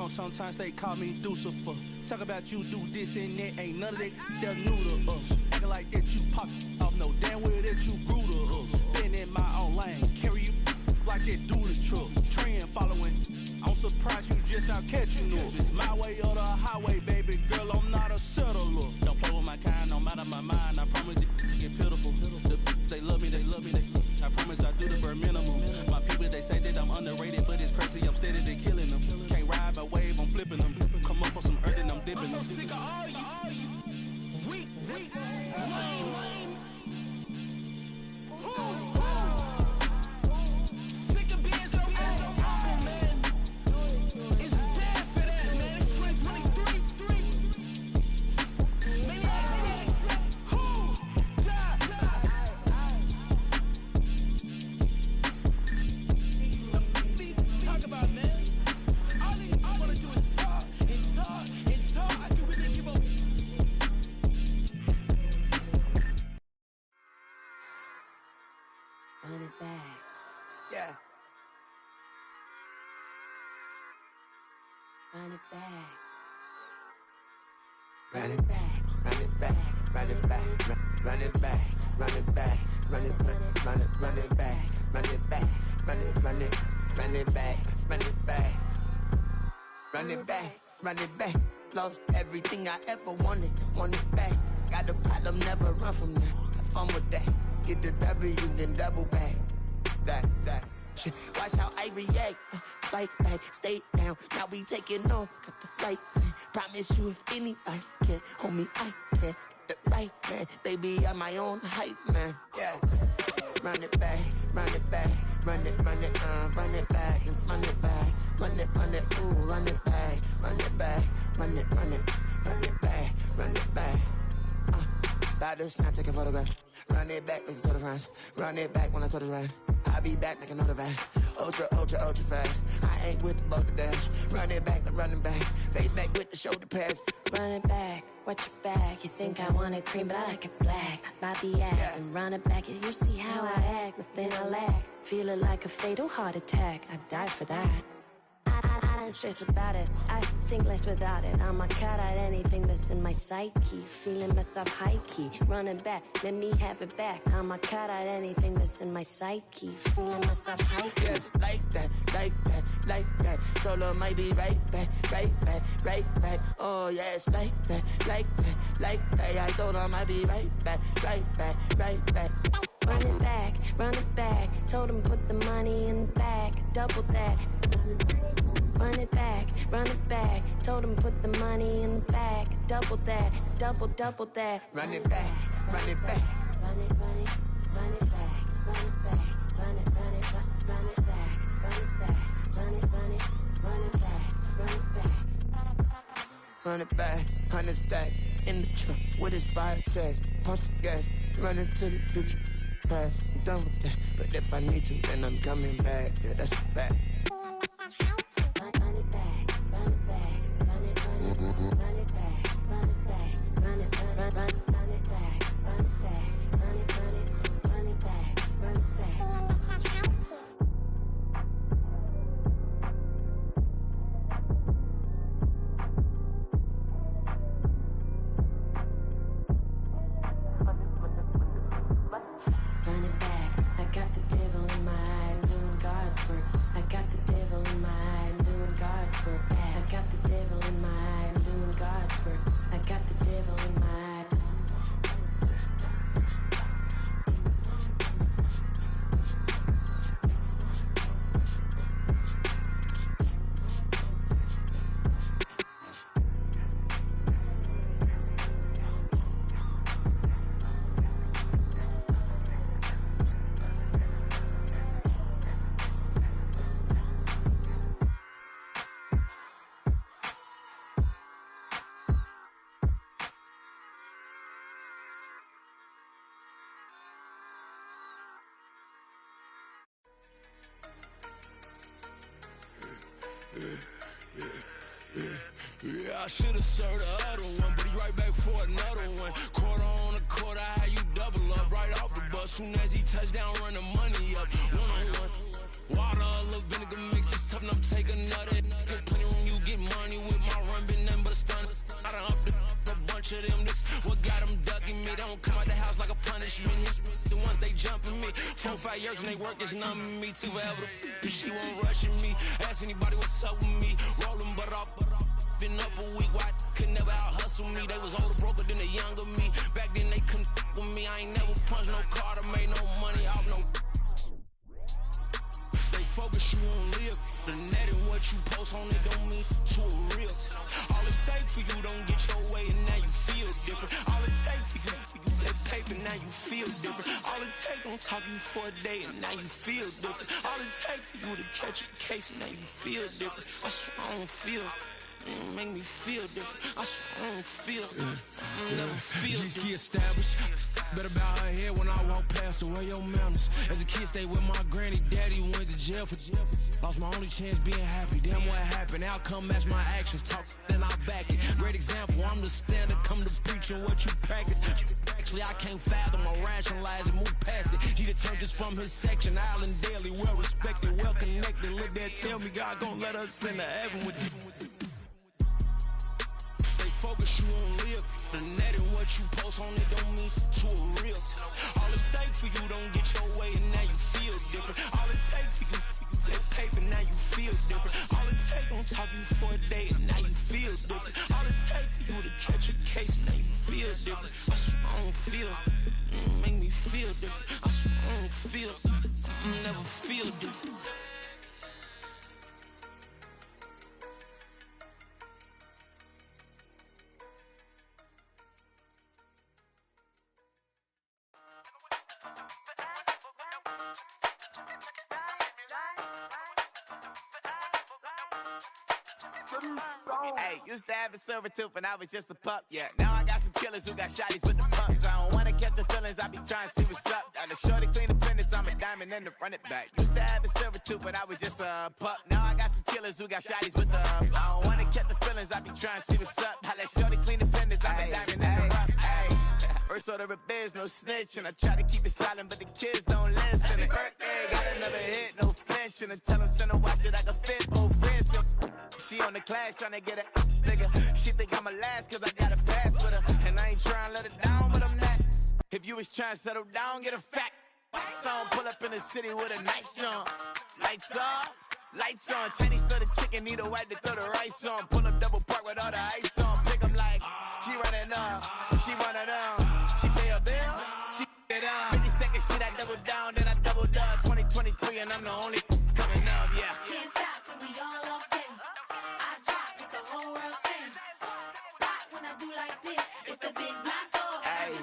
Sometimes they call me Lucifer. Talk about you do this and that. Ain't none of that they're new to us. Acting like that you pop off. No damn well that you grew to us. Been in my own lane. Carry you like that do the truck. Trend following. I'm surprised you just now catching up. It's my way or the highway, baby girl. I'm not a settler. Don't play with my kind, no matter my mind. I promise it get pitiful. They love me, they love me. I promise I do the bare minimum. My people, they say that I'm underrated, but it's crazy. I'm steady, they killing them. Can't ride my wave, I'm flipping them. Come up for some earth and I'm dipping them. I'm so sick of all you weak, lame. Sick of being so humble, man. It's dead for that, man. It's 2023. Maniacs. Who? Die. Talk about, man. All I wanna do is talk and talk and talk. I can really give up. Run it back. Yeah. Run it back. Run it back, run it back, run it back, run it back, run it back, run it back, run it back, run it back, run it back, run it back, run it back. Lost everything I ever wanted it back. Got a problem, never run from that. Have fun with that. Get the W, then double back. That shit. Watch how I react. Fight back, stay down. Now we taking on. Got the flight plan. Promise you if anybody can, homie, I can. Get the right man. Baby, I'm my own hype man. Yeah. Run it back, run it back. Run it back, and run it back. Run it, ooh, run it back. Run it back, run it back, run it back. About to snap, take a photograph. Run it back, make it to the friends. Run it back when I told it right. I'll be back, make another van. Ultra fast. I ain't with the boulder dash. Run it back, face back with the shoulder pads. Run it back, watch your back. You think I want it cream, but I like it black. About the act, yeah. And run it back. You see how I act, nothing I lack. Feeling like a fatal heart attack. I die for that. I don't stress about it. I think less without it. I'ma cut out anything that's in my psyche. Feeling myself high key. Running back, let me have it back. I'ma cut out anything that's in my psyche. Feeling myself high key. Yes, like that. Solo might be right back. Oh, yes, like that. I told her I might be right back. run it back, run it back. Told him put the money in the bag, double that. Run it back, run it back. Told him put the money in the bag, double that, double that. Run it back, run it back. Run it, run it, run it back, run it back, run it, run it, run it back, run it back, run it, run it, run it back, run it back. Run it back, 100 stack in the truck with his fire tag. Punch the gas, running to the future. Past, I'm done with that. But if I need to, then I'm coming back. Yeah, that's a fact. Run it back, run it back, run it, run it, run it back, run it back, run it, run it back, run it back, run it, run it, run it back, run it back. Run it back, I got the devil in my eye, doing God's work. I got the devil in my eye, doing God's work. I got the devil in my eye, doing God's work. I got the devil in my eye. Yeah, I should've served the other one, but he right back for another one. Quarter on a quarter, how you double up right off the bus. Soon as he touch down, run the money up. One-on-one. Water, a little vinegar mix, it's tough enough to take another. Still plenty room, you get money with my run, been nothing but a stun. I done up a bunch of them, this what got them ducking me. They don't come out the house like a punishment. The ones they jumping me. 4 or 5 years and they work is numbing me. Too forever, she won't rushing me. Ask anybody what's up with me. Rolling butt off. Been up a week, why could never out hustle me? They was older, broker than the younger me. Back then they couldn't with me. I ain't never punched no card or made no money off no. They focus you on live. The net and what you post on it don't mean to a real. All it takes for you don't get your way and now you feel different. All it takes for you that paper now you feel different. All it takes don't talk you for a day and now you feel different. All it takes for you to catch a case and now you feel different. I swear I don't feel. Make me feel different. I swear I don't feel. I never feel different. G-ski established. Better bow her head when I walk past her. Where your manners? As a kid, stayed with my granny. Daddy went to jail for jail. Lost my only chance being happy. Damn what happened. Outcome match my actions. Talk, then I back it. Great example. I'm the standard. Come to preaching what you practice. Actually, I can't fathom or rationalize and move past it. He turned this from his section. Island Daily, well respected, well connected. Look there, tell me God gon' let us into heaven with this. Focus you on live. The net and what you post on it don't mean to a real. All it takes for you don't get your way and now you feel different. All it takes for you that paper now you feel different. All it takes don't talk you for a day and now you feel different. All it takes for you to catch a case and now you feel different. I swear I don't feel. Make me feel different. I swear I don't feel. I never feel different. Hey, used to have a silver tooth when I was just a pup, yeah. Now I got some killers who got shotties with the pumps. I don't wanna catch the feelings, I be trying to see what's up. Got a shorty clean the fitness, I'm a diamond and to run it back. Used to have a silver tooth when I was just a pup. Now I got some killers who got shotties with the I don't wanna catch the feelings, I be trying to see what's up. I let shorty clean the fitness, I'm a diamond and to run it back. First order of biz, no snitch, and I try to keep it silent, but the kids don't listen. Happy birthday, got another hit, no flinch, and I tell them send a watch that I can fit both wrists. She on the class trying to get a nigga. She think I'm a last cause I got a pass with her. And I ain't trying to let her down, but I'm not. If you was trying to settle down, get a fact. Song pull up in the city with a nice jump. Lights off, lights on. Chinese throw the chicken, need a wipe to throw the rice on. Pull up double park with all the ice on. Pick 'em like, she running up, she running down. She pay her bills, she it on. 50 seconds, Teach me that double down, then I doubled up. 2023, and I'm the only coming up, yeah. Can't stop till we all locked in. I drop with the whole world sing. Pop when I do like this, it's the big black dog. Hey,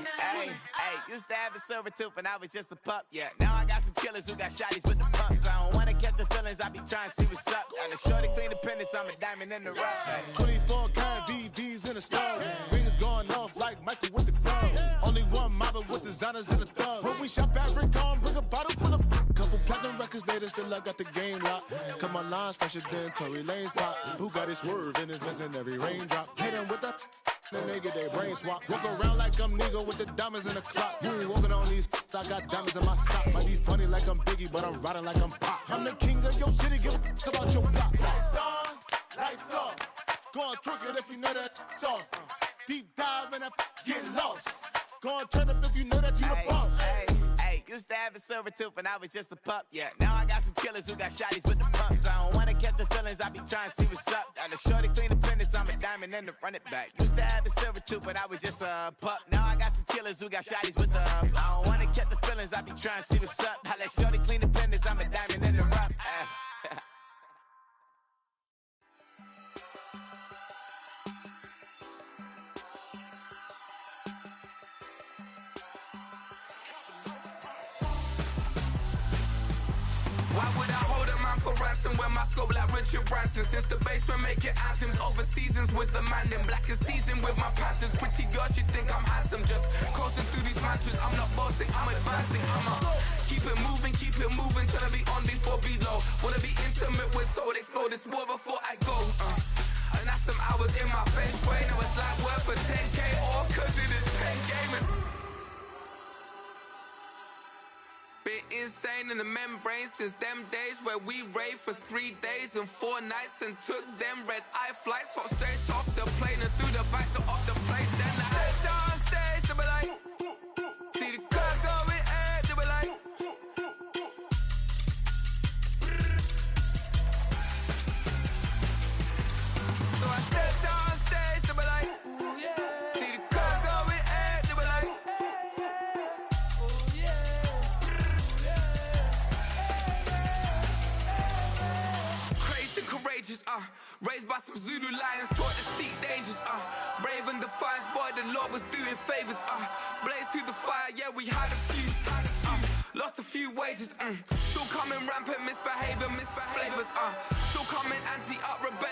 used to have a silver tooth and I was just a pup, yeah. Now I got some killers who got shotties with the pumps. I don't wanna catch the feelings, I be trying to see what's up. Got a shorty clean the pendants, I'm a diamond in the rough. Hey. 24 karat VVs in the stars. Rings going off like Michael with the club. Only one model with designers in the thugs. When we shop at Rick on, bring a bottle full of couple platinum records later, still I got the game locked. Come on, lines fresher than Tory Lane's pop. Who got his swerve and is missing every raindrop. Hit him with the then they get their brain swap. Walk around like I'm Nego with the diamonds in the clock. You ain't walking on these, I got diamonds in my socks. Might be funny like I'm Biggie, but I'm riding like I'm Pop. I'm the king of your city, give a about your block. Lights on, lights off. Go on, twerk it if you know that's off. Deep dive and get lost. Go on, turn up if you know that you the boss. Hey, used to have a silver tooth and I was just a pup, yeah. Now I got some killers who got shotties with the pumps. I don't wanna catch the feelings, I be trying to see what's up. Got a shorty clean the pendants, I'm a diamond in the run it back. Used to have a silver tooth, but I was just a pup. Now I got some killers who got shotties with the I don't wanna catch the feelings, I be trying to see what's up. I let shorty clean the pendants, I'm a diamond in the rough. Why would I hold a man for ransom when my scope like Richard Branson? Since the basement making anthems over seasons with the man, then black is seasoned with my patterns. Pretty girls, you think I'm handsome, just coasting through these mantras. I'm not bossing, I'm advancing. Keep it moving, tryna be on before below. Wanna be intimate with soul, explode this war before I go. And that's some hours in my bench way. Now it's like work for 10K, all cause it is pen gaming. Been insane in the membrane since them days where we raved for 3 days and 4 nights and took them red eye flights, hot straight off the plane and through the back door of the place. Then I head on stage, they be like, see the car going ahead, they be like, so I stepped on stage, they be like, ooh yeah, see the car going ahead, they be like, ooh yeah. Courageous, raised by some Zulu lions, taught to seek dangers, brave and defiant, boy, the Lord was doing favors, blaze through the fire, yeah, we had a few, lost a few wages, still coming rampant, misbehavior, flavors, still coming anti-up, rebellion.